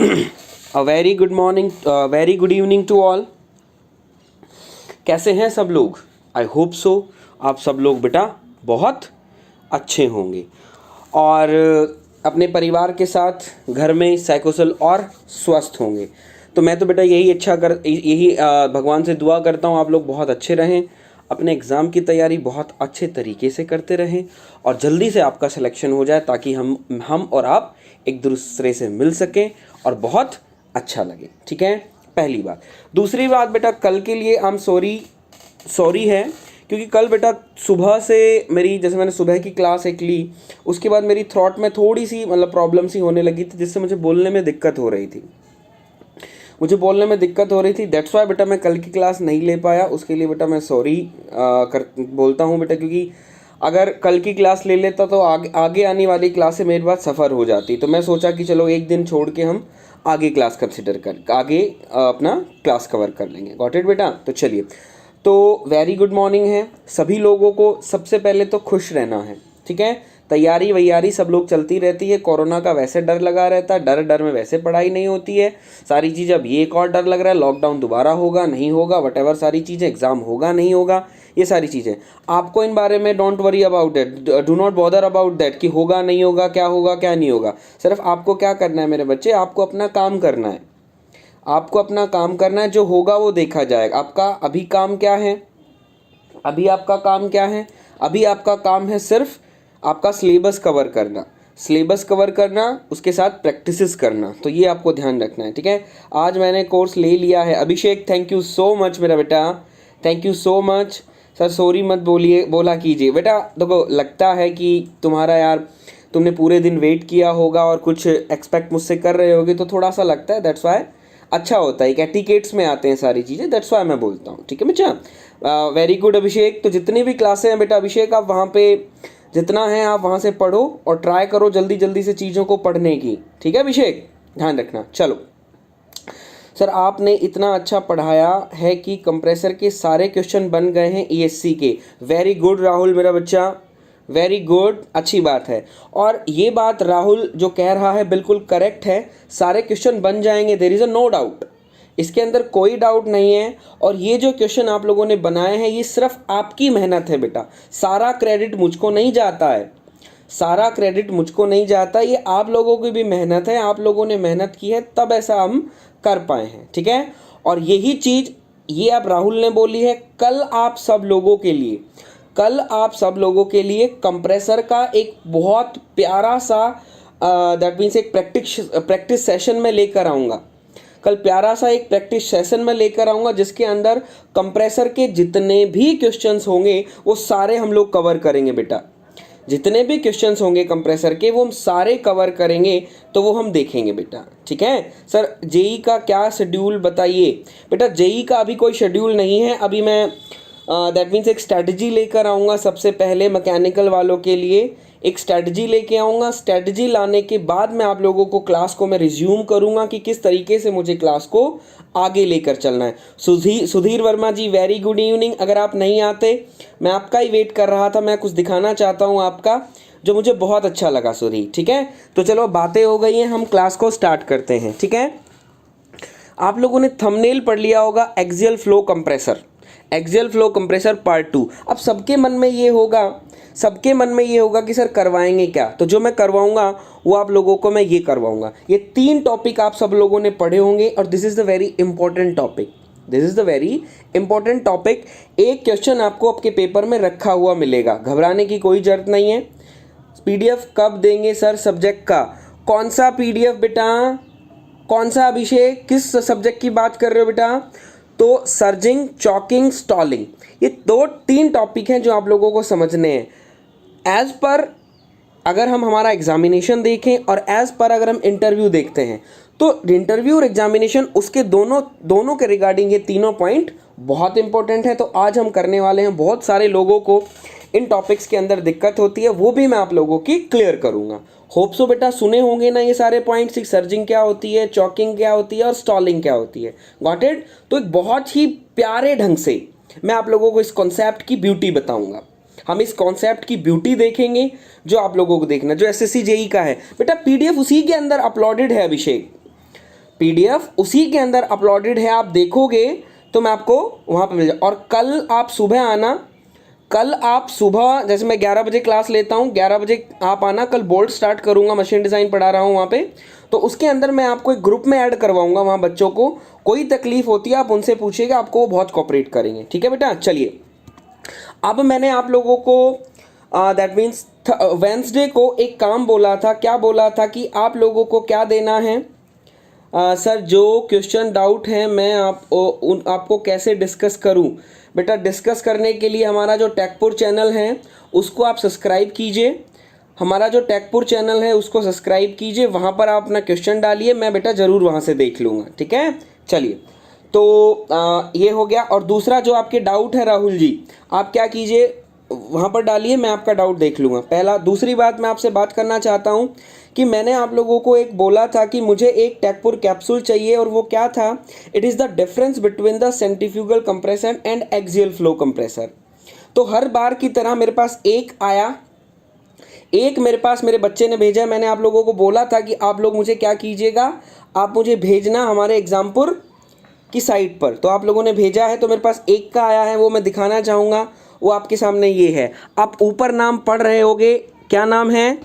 A very good morning, very good evening to all. कैसे हैं सब लोग? आई होप सो आप सब लोग बेटा बहुत अच्छे होंगे और अपने परिवार के साथ घर में सकुशल और स्वस्थ होंगे। तो मैं तो बेटा यही भगवान से दुआ करता हूँ आप लोग बहुत अच्छे रहें, अपने एग्ज़ाम की तैयारी बहुत अच्छे तरीके से करते रहें और जल्दी से आपका सिलेक्शन हो जाए ताकि हम और आप एक दूसरे से मिल सकें और बहुत अच्छा लगे। ठीक है, पहली बात। दूसरी बात बेटा, कल के लिए आई एम सॉरी है क्योंकि कल बेटा सुबह से मेरी, जैसे मैंने सुबह की क्लास एक ली, उसके बाद मेरी थ्रॉट में थोड़ी सी मतलब प्रॉब्लम सी होने लगी थी जिससे मुझे बोलने में दिक्कत हो रही थी। दैट्स वाई बेटा मैं कल की क्लास नहीं ले पाया। उसके लिए बेटा मैं सॉरी बोलता हूँ बेटा, क्योंकि अगर कल की क्लास ले लेता तो आगे आने वाली क्लास से मेरे बाद सफ़र हो जाती। तो मैं सोचा कि चलो एक दिन छोड़ के हम आगे क्लास आगे अपना क्लास कवर कर लेंगे। गॉट इट बेटा? तो चलिए, तो वेरी गुड मॉर्निंग है सभी लोगों को। सबसे पहले तो खुश रहना है, ठीक है। तैयारी वैयारी सब लोग चलती रहती है। कोरोना का वैसे डर लगा रहता है, डर में वैसे पढ़ाई नहीं होती है सारी चीज़। अब ये एक और डर लग रहा है, लॉकडाउन दोबारा होगा नहीं होगा, वटेवर सारी चीज़ें, एग्ज़ाम होगा नहीं होगा, ये सारी चीज़ें। आपको इन बारे में don't worry about it, do not bother about that कि होगा नहीं होगा, क्या होगा क्या नहीं होगा। सिर्फ आपको क्या करना है मेरे बच्चे, आपको अपना काम करना है। आपको अपना काम करना है, जो होगा वो देखा जाएगा। आपका अभी काम क्या है? अभी आपका काम क्या है? अभी आपका काम है सिर्फ आपका सिलेबस कवर करना, उसके साथ प्रैक्टिसेस करना। तो ये आपको ध्यान रखना है, ठीक है। आज मैंने कोर्स ले लिया है। अभिषेक थैंक यू सो मच मेरा बेटा, thank you so much. Sir sorry मत बोला कीजिए बेटा। देखो लगता है कि तुमने पूरे दिन वेट किया होगा और कुछ एक्सपेक्ट मुझसे कर रहे होगे, तो थोड़ा सा लगता है। दैट्स वाई अच्छा होता है, एक एटिकेट्स में आते हैं सारी चीज़ें। दैट्स वाई मैं बोलता हूँ, ठीक है बच्चा। वेरी गुड अभिषेक। तो जितनी भी क्लासें हैं बेटा अभिषेक, आप वहाँ पे जितना है आप वहाँ से पढ़ो और ट्राई करो जल्दी से चीज़ों को पढ़ने की, ठीक है अभिषेक, ध्यान रखना। चलो सर, आपने इतना अच्छा पढ़ाया है कि कंप्रेसर के सारे क्वेश्चन बन गए हैं ईएससी के। वेरी गुड राहुल मेरा बच्चा, वेरी गुड, अच्छी बात है। और ये बात राहुल जो कह रहा है बिल्कुल करेक्ट है, सारे क्वेश्चन बन जाएंगे, there is a no doubt, इसके अंदर कोई डाउट नहीं है। और ये जो क्वेश्चन आप लोगों ने बनाए हैं ये सिर्फ आपकी मेहनत है बेटा, सारा क्रेडिट मुझको नहीं जाता है, ये आप लोगों की भी मेहनत है। आप लोगों ने मेहनत की है तब ऐसा हम कर पाए हैं, ठीक है। और यही चीज़ ये आप राहुल ने बोली है। कल आप सब लोगों के लिए कंप्रेसर का एक बहुत प्यारा सा दैट मीन्स एक प्रैक्टिस सेशन में लेकर आऊँगा। कल प्यारा सा एक प्रैक्टिस सेशन में लेकर आऊँगा जिसके अंदर कंप्रेसर के जितने भी क्वेश्चंस होंगे वो सारे हम लोग कवर करेंगे बेटा। जितने भी क्वेश्चंस होंगे कंप्रेसर के वो हम सारे कवर करेंगे, तो वो हम देखेंगे बेटा, ठीक है। सर जेई का क्या शेड्यूल बताइए? बेटा जेई का अभी कोई शेड्यूल नहीं है। अभी मैं दैट मीन्स एक स्ट्रैटेजी लेकर आऊँगा। सबसे पहले मैकेनिकल वालों के लिए एक स्ट्रैटेजी लेके आऊँगा। स्ट्रैटेजी लाने के बाद मैं आप लोगों को क्लास को मैं रिज्यूम करूँगा कि किस तरीके से मुझे क्लास को आगे लेकर चलना है। सुधीर वर्मा जी वेरी गुड इवनिंग। अगर आप नहीं आते, मैं आपका ही वेट कर रहा था, मैं कुछ दिखाना चाहता हूँ आपका जो मुझे बहुत अच्छा लगा सुधीर, ठीक है। तो चलो बातें हो गई हैं, हम क्लास को स्टार्ट करते हैं, ठीक है। आप लोगों ने थंबनेल पढ़ लिया होगा, एक्सियल फ्लो कंप्रेसर पार्ट 2। अब सबके मन में ये होगा कि सर करवाएंगे क्या। तो जो मैं करवाऊंगा वो आप लोगों को मैं ये करवाऊंगा। ये 3 टॉपिक आप सब लोगों ने पढ़े होंगे और this is the very important topic. एक क्वेश्चन आपको आपके पेपर में रखा हुआ मिलेगा, घबराने की कोई ज़रूरत नहीं है। पीडीएफ कब देंगे सर सब्जेक्ट का? कौन सा पीडीएफ बेटा? कौन सा अभिषेक, किस सब्जेक्ट की बात कर रहे हो बेटा? तो सर्जिंग, चॉकिंग, स्टॉलिंग, ये 2-3 टॉपिक हैं जो आप लोगों को समझने हैं। एज पर अगर हम हमारा एग्जामिनेशन देखें और एज पर अगर हम इंटरव्यू देखते हैं, तो इंटरव्यू और एग्जामिनेशन उसके दोनों के रिगार्डिंग ये तीनों पॉइंट बहुत इंपॉर्टेंट है। तो आज हम करने वाले हैं, बहुत सारे लोगों को इन टॉपिक्स के अंदर दिक्कत होती है, वो भी मैं आप लोगों की क्लियर करूँगा। होप सो बेटा सुने होंगे ना ये सारे पॉइंट्स, सर्जिंग क्या होती है, चॉकिंग क्या होती है और स्टॉलिंग क्या होती है। Got it? तो एक बहुत ही प्यारे ढंग से मैं आप लोगों को इस कॉन्सेप्ट की ब्यूटी बताऊंगा। हम इस कॉन्सेप्ट की ब्यूटी देखेंगे जो आप लोगों को देखना, जो एसएससी जेई का है बेटा। पीडीएफ उसी के अंदर अपलोडेड है अभिषेक, PDF उसी के अंदर अपलोडेड है, आप देखोगे तो मैं आपको वहाँ पे मिल जाए। और कल आप सुबह आना, कल आप सुबह जैसे मैं 11 बजे क्लास लेता हूँ, 11 बजे आप आना। कल बोर्ड स्टार्ट करूँगा, मशीन डिज़ाइन पढ़ा रहा हूँ वहाँ पे, तो उसके अंदर मैं आपको एक ग्रुप में ऐड करवाऊँगा। वहाँ बच्चों को कोई तकलीफ होती है आप उनसे पूछिएगा, आपको वो बहुत कोऑपरेट करेंगे। ठीक है बेटा, चलिए अब मैंने आप लोगों को दैट मीन्स वेंसडे को एक काम बोला था। क्या बोला था कि आप लोगों को क्या देना है? सर जो क्वेश्चन डाउट है मैं आपको कैसे डिस्कस करूं? बेटा डिस्कस करने के लिए हमारा जो टेकपुर चैनल है उसको आप सब्सक्राइब कीजिए। हमारा जो टेकपुर चैनल है उसको सब्सक्राइब कीजिए, वहाँ पर आप अपना क्वेश्चन डालिए, मैं बेटा ज़रूर वहाँ से देख लूँगा। ठीक है, चलिए तो ये हो गया। और दूसरा जो आपके डाउट है राहुल जी, आप क्या कीजिए वहाँ पर डालिए, मैं आपका डाउट देख लूँगा पहला। दूसरी बात मैं आपसे बात करना चाहता हूँ कि मैंने आप लोगों को एक बोला था कि मुझे एक टेकपुर कैप्सूल चाहिए, और वो क्या था? It is the difference between the centrifugal compressor and axial flow compressor. तो हर बार की तरह मेरे पास एक आया, एक मेरे पास मेरे बच्चे ने भेजा। मैंने आप लोगों को बोला था कि आप लोग मुझे क्या कीजिएगा, आप मुझे भेजना हमारे एग्जामपुर की साइट पर। तो आप लोगों ने भेजा है, तो मेरे पास एक का आया है, वो मैं दिखाना चाहूँगा। वो आपके सामने ये है, आप ऊपर नाम पढ़ रहे होगे, क्या नाम है?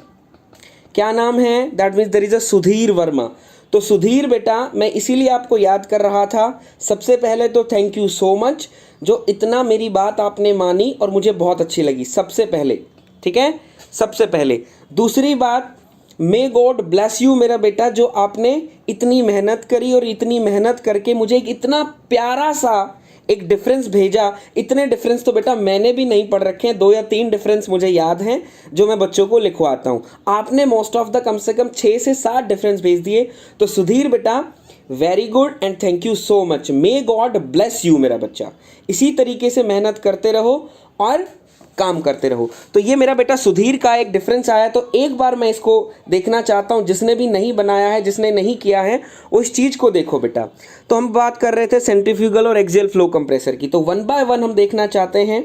क्या नाम है? That means there is a Sudhir Verma. तो सुधीर बेटा मैं इसीलिए आपको याद कर रहा था। सबसे पहले तो थैंक यू सो मच, जो इतना मेरी बात आपने मानी और मुझे बहुत अच्छी लगी, सबसे पहले। ठीक है, सबसे पहले। दूसरी बात, मे गॉड ब्लेस यू मेरा बेटा, जो आपने इतनी मेहनत करी और इतनी मेहनत करके मुझे एक इतना प्यारा सा एक डिफरेंस भेजा। इतने डिफरेंस तो बेटा मैंने भी नहीं पढ़ रखे हैं, 2 या 3 डिफरेंस मुझे याद हैं जो मैं बच्चों को लिखवाता हूँ। आपने मोस्ट ऑफ द कम से कम 6 से 7 डिफरेंस भेज दिए। तो सुधीर बेटा very good and thank you so much, may God bless you मेरा बच्चा। इसी तरीके से मेहनत करते रहो और काम करते रहो। तो ये मेरा बेटा सुधीर का एक डिफरेंस आया, तो एक बार मैं इसको देखना चाहता हूँ। जिसने भी नहीं बनाया है, जिसने नहीं किया है, वो इस चीज़ को देखो बेटा। तो हम बात कर रहे थे सेंट्रीफ्यूगल और एक्सियल फ्लो कंप्रेसर की, तो 1 बाय 1 हम देखना चाहते हैं।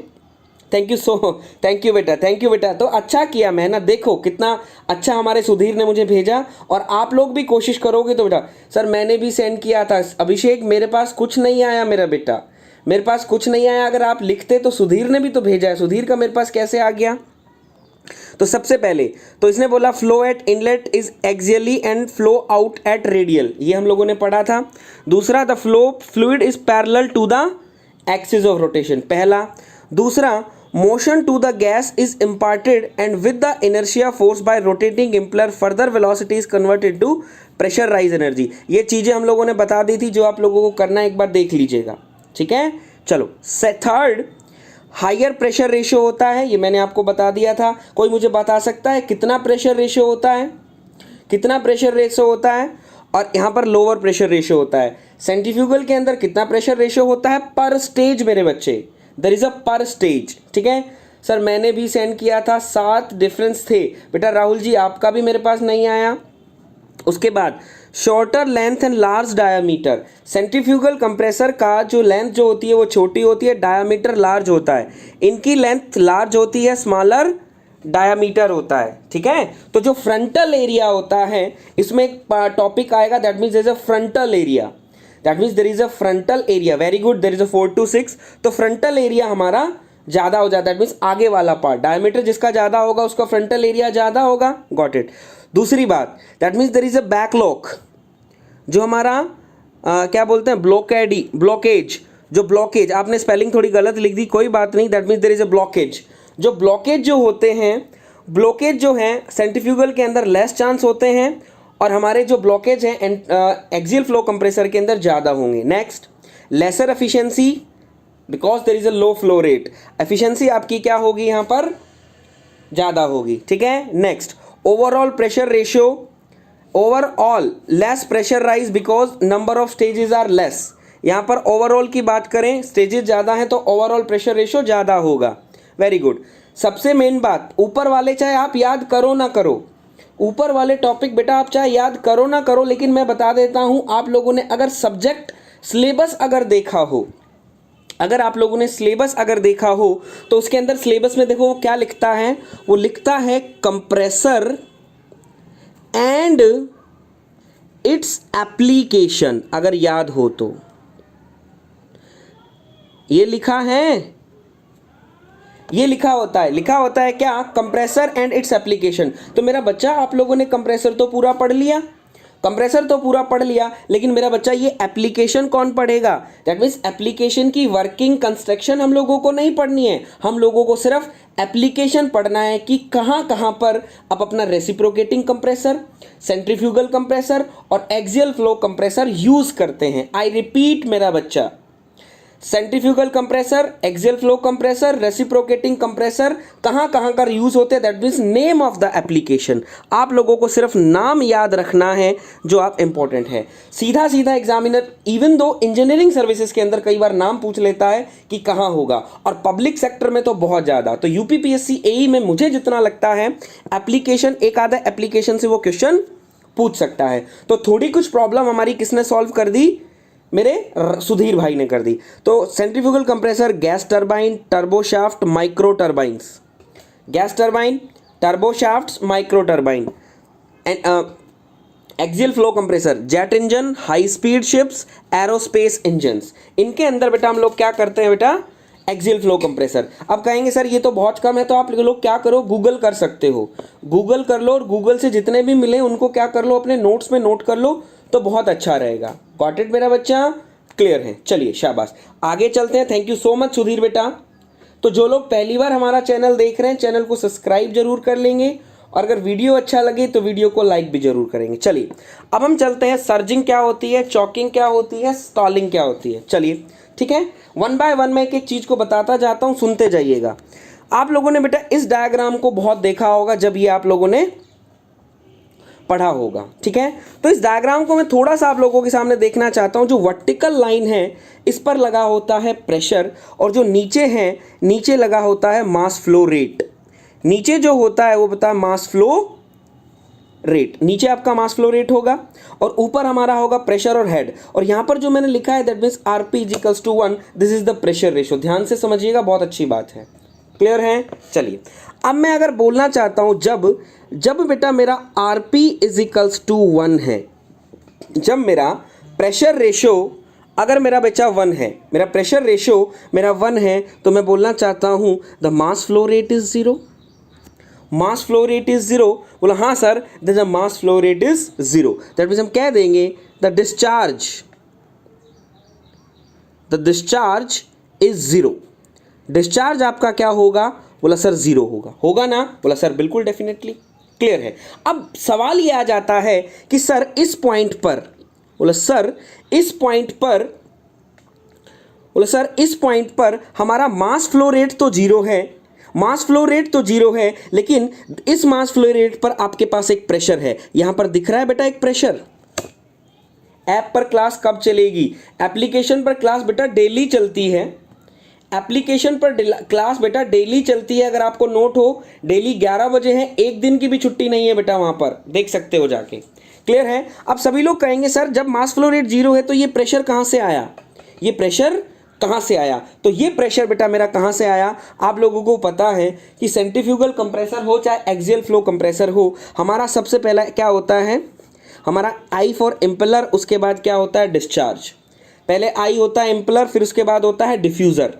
थैंक यू बेटा, थैंक यू बेटा। तो अच्छा किया, मेहनत देखो कितना अच्छा हमारे सुधीर ने मुझे भेजा। और आप लोग भी कोशिश करोगे तो बेटा, सर मैंने भी सेंड किया था अभिषेक, मेरे पास कुछ नहीं आया मेरा बेटा, मेरे पास कुछ नहीं आया। अगर आप लिखते तो सुधीर ने भी तो भेजा है, सुधीर का मेरे पास कैसे आ गया? तो सबसे पहले तो इसने बोला flow at inlet is axially and flow out at radial, ये हम लोगों ने पढ़ा था। दूसरा, the fluid is parallel to the axis of rotation, पहला। दूसरा, motion to the gas is imparted and with the inertia force by rotating impeller further velocity is converted to pressure rise energy. ये चीज़ें हम लोगों ने बता दी थी, जो आप लोगों को करना है एक बार देख लीजिएगा। ठीक है, चलो थर्ड, हायर प्रेशर रेशियो होता है, ये मैंने आपको बता दिया था। कोई मुझे बता सकता है कितना प्रेशर रेशियो होता है? कितना प्रेशर रेशियो होता है? और यहाँ पर लोअर प्रेशर रेशियो होता है। सेंट्रीफ्यूगल के अंदर कितना प्रेशर रेशियो होता है पर स्टेज मेरे बच्चे? देयर इज अ पर स्टेज। ठीक है सर, मैंने भी सेंड किया था, 7 डिफरेंस थे बेटा। राहुल जी आपका भी मेरे पास नहीं आया। उसके बाद shorter length and large diameter, centrifugal compressor का जो लेंथ जो होती है वो छोटी होती है, डायामीटर लार्ज होता है। इनकी लेंथ लार्ज होती है, स्मॉलर डायामीटर होता है। ठीक है, तो जो फ्रंटल एरिया होता है इसमें एक टॉपिक आएगा, that means there is a frontal area, that means there is a frontal area. Very good, there is a 4 to 6। तो फ्रंटल एरिया हमारा ज़्यादा हो जाता है, दैट मीन्स आगे वाला पार्ट, डायमीटर जिसका ज़्यादा होगा उसका फ्रंटल एरिया ज़्यादा होगा। Got it. दूसरी बात, that means there is a backlog, जो हमारा क्या बोलते हैं ब्लॉकेज, जो ब्लॉकेज, आपने स्पेलिंग थोड़ी गलत लिख दी, कोई बात नहीं, that means there is a blockage. जो ब्लॉकेज जो होते हैं, ब्लॉकेज जो हैं सेंट्रीफ्यूगल के अंदर लेस चांस होते हैं, और हमारे जो ब्लॉकेज हैं एक्सियल फ्लो कंप्रेसर के अंदर ज़्यादा होंगे। Next, lesser efficiency because there is a low flow rate, efficiency आपकी क्या होगी यहाँ पर? ज़्यादा होगी। ठीक है, next, overall pressure ratio, overall less pressure rise because number of stages are less. यहाँ पर ओवरऑल की बात करें, स्टेजेस ज़्यादा हैं तो ओवरऑल प्रेशर रेशियो ज़्यादा होगा। Very good. सबसे मेन बात, ऊपर वाले चाहे आप याद करो ना करो, ऊपर वाले टॉपिक बेटा आप चाहे याद करो ना करो, लेकिन मैं बता देता हूँ, आप लोगों ने अगर सब्जेक्ट सिलेबस अगर देखा हो, अगर आप लोगों ने सिलेबस अगर देखा हो तो उसके अंदर सिलेबस में देखो वो क्या लिखता है, वो लिखता है कंप्रेसर एंड इट्स एप्लीकेशन, अगर याद हो तो ये लिखा है, ये लिखा होता है क्या, कंप्रेसर एंड इट्स एप्लीकेशन। तो मेरा बच्चा, आप लोगों ने कंप्रेसर तो पूरा पढ़ लिया, लेकिन मेरा बच्चा ये एप्लीकेशन कौन पढ़ेगा? दैट मीन्स एप्लीकेशन की वर्किंग कंस्ट्रक्शन हम लोगों को नहीं पढ़नी है, हम लोगों को सिर्फ एप्लीकेशन पढ़ना है कि कहाँ कहाँ पर आप अपना रेसिप्रोकेटिंग कंप्रेसर, सेंट्रीफ्यूगल कंप्रेसर और एक्सियल फ्लो कंप्रेसर यूज करते हैं। आई रिपीट मेरा बच्चा, centrifugal compressor, axial flow compressor, reciprocating compressor कहाँ कहाँ का यूज होते हैं, that means name of the application. आप लोगों को सिर्फ नाम याद रखना है जो आप इंपॉर्टेंट है। सीधा सीधा examiner even though engineering services के अंदर कई बार नाम पूछ लेता है कि कहाँ होगा, और पब्लिक सेक्टर में तो बहुत ज़्यादा। तो यूपीपीएससी एई में मुझे जितना लगता है एप्लीकेशन, एक आधा एप्लीकेशन से वो क्वेश्चन पूछ सकता है। तो थोड़ी कुछ प्रॉब्लम हमारी किसने सॉल्व कर दी? मेरे सुधीर भाई ने कर दी। तो centrifugal compressor, gas turbine, turboshaft, micro turbines, gas turbine, turboshafts, micro turbine and axial flow compressor, jet engine, high speed ships, aerospace engines. इनके अंदर बेटा हम लोग क्या करते हैं बेटा? Axial flow compressor. अब कहेंगे सर ये तो बहुत कम है, तो आप लोग क्या करो, गूगल कर सकते हो, गूगल कर लो, और गूगल से जितने भी मिले उनको क्या कर लो, अपने नोट्स में नोट कर लो, तो बहुत अच्छा रहेगा। गॉट इट मेरा बच्चा? क्लियर है? चलिए शाबाश, आगे चलते हैं। Thank you so much Sudhir बेटा। तो जो लोग पहली बार हमारा चैनल देख रहे हैं, चैनल को सब्सक्राइब जरूर कर लेंगे, और अगर वीडियो अच्छा लगे तो वीडियो को लाइक भी जरूर करेंगे। चलिए अब हम चलते हैं, सर्जिंग क्या होती है, चॉकिंग क्या होती है, स्टॉलिंग क्या होती है। चलिए ठीक है, वन बाय वन मैं एक एक चीज़ को बताता जाता हूँ, सुनते जाइएगा। आप लोगों ने बेटा इस डायग्राम को बहुत देखा होगा जब ये आप लोगों ने पढ़ा होगा, ठीक है। तो इस डायग्राम को मैं थोड़ा सा आप लोगों के सामने देखना चाहता हूँ। जो वर्टिकल लाइन है इस पर लगा होता है प्रेशर, और जो नीचे है, नीचे लगा होता है मास फ्लो रेट। नीचे जो होता है वो बता मास फ्लो रेट, नीचे आपका मास फ्लो रेट होगा, और ऊपर हमारा होगा प्रेशर और हेड। और यहाँ पर जो मैंने लिखा है that means RP equals to 1, this is the pressure ratio. ध्यान से समझिएगा, बहुत अच्छी बात है। क्लियर है? चलिए अब मैं अगर बोलना चाहता हूँ जब बेटा मेरा आरपी इज इक्वल्स टू 1 है, जब मेरा प्रेशर रेशो अगर मेरा बच्चा 1 है, मेरा प्रेशर रेशो मेरा 1 है, तो मैं बोलना चाहता हूँ the mass flow rate is 0। Mass flow rate is 0। बोला हाँ sir, the mass flow rate is 0। That means हम कह देंगे द डिस्चार्ज इज 0। डिस्चार्ज आपका क्या होगा? बोला सर 0 होगा ना? बोला सर बिल्कुल डेफिनेटली। क्लियर है? अब सवाल ये आ जाता है कि सर इस पॉइंट पर, बोला सर इस पॉइंट पर हमारा मास फ्लो रेट तो 0 है, मास फ्लो रेट तो 0 है, लेकिन इस मास फ्लो रेट पर आपके पास एक प्रेशर है। यहां पर दिख रहा है बेटा एक प्रेशर। ऐप पर क्लास कब चलेगी? एप्लीकेशन पर क्लास बेटा डेली चलती है, एप्लीकेशन पर क्लास बेटा डेली चलती है। अगर आपको नोट हो, डेली 11 बजे है, एक दिन की भी छुट्टी नहीं है बेटा, वहां पर देख सकते हो जाके। क्लियर है? अब सभी लोग कहेंगे सर जब मास फ्लो रेट 0 है तो ये प्रेशर कहां से आया, ये प्रेशर कहां से आया? तो ये प्रेशर बेटा मेरा कहां से आया? आप लोगों को पता है कि सेंट्रीफ्यूगल कंप्रेसर हो चाहे एक्सियल फ्लो कंप्रेसर हो, हमारा सबसे पहला क्या होता है? हमारा आई फॉर इम्पेलर, उसके बाद क्या होता है? डिस्चार्ज। पहले आई होता है इम्पेलर, फिर उसके बाद होता है डिफ्यूज़र।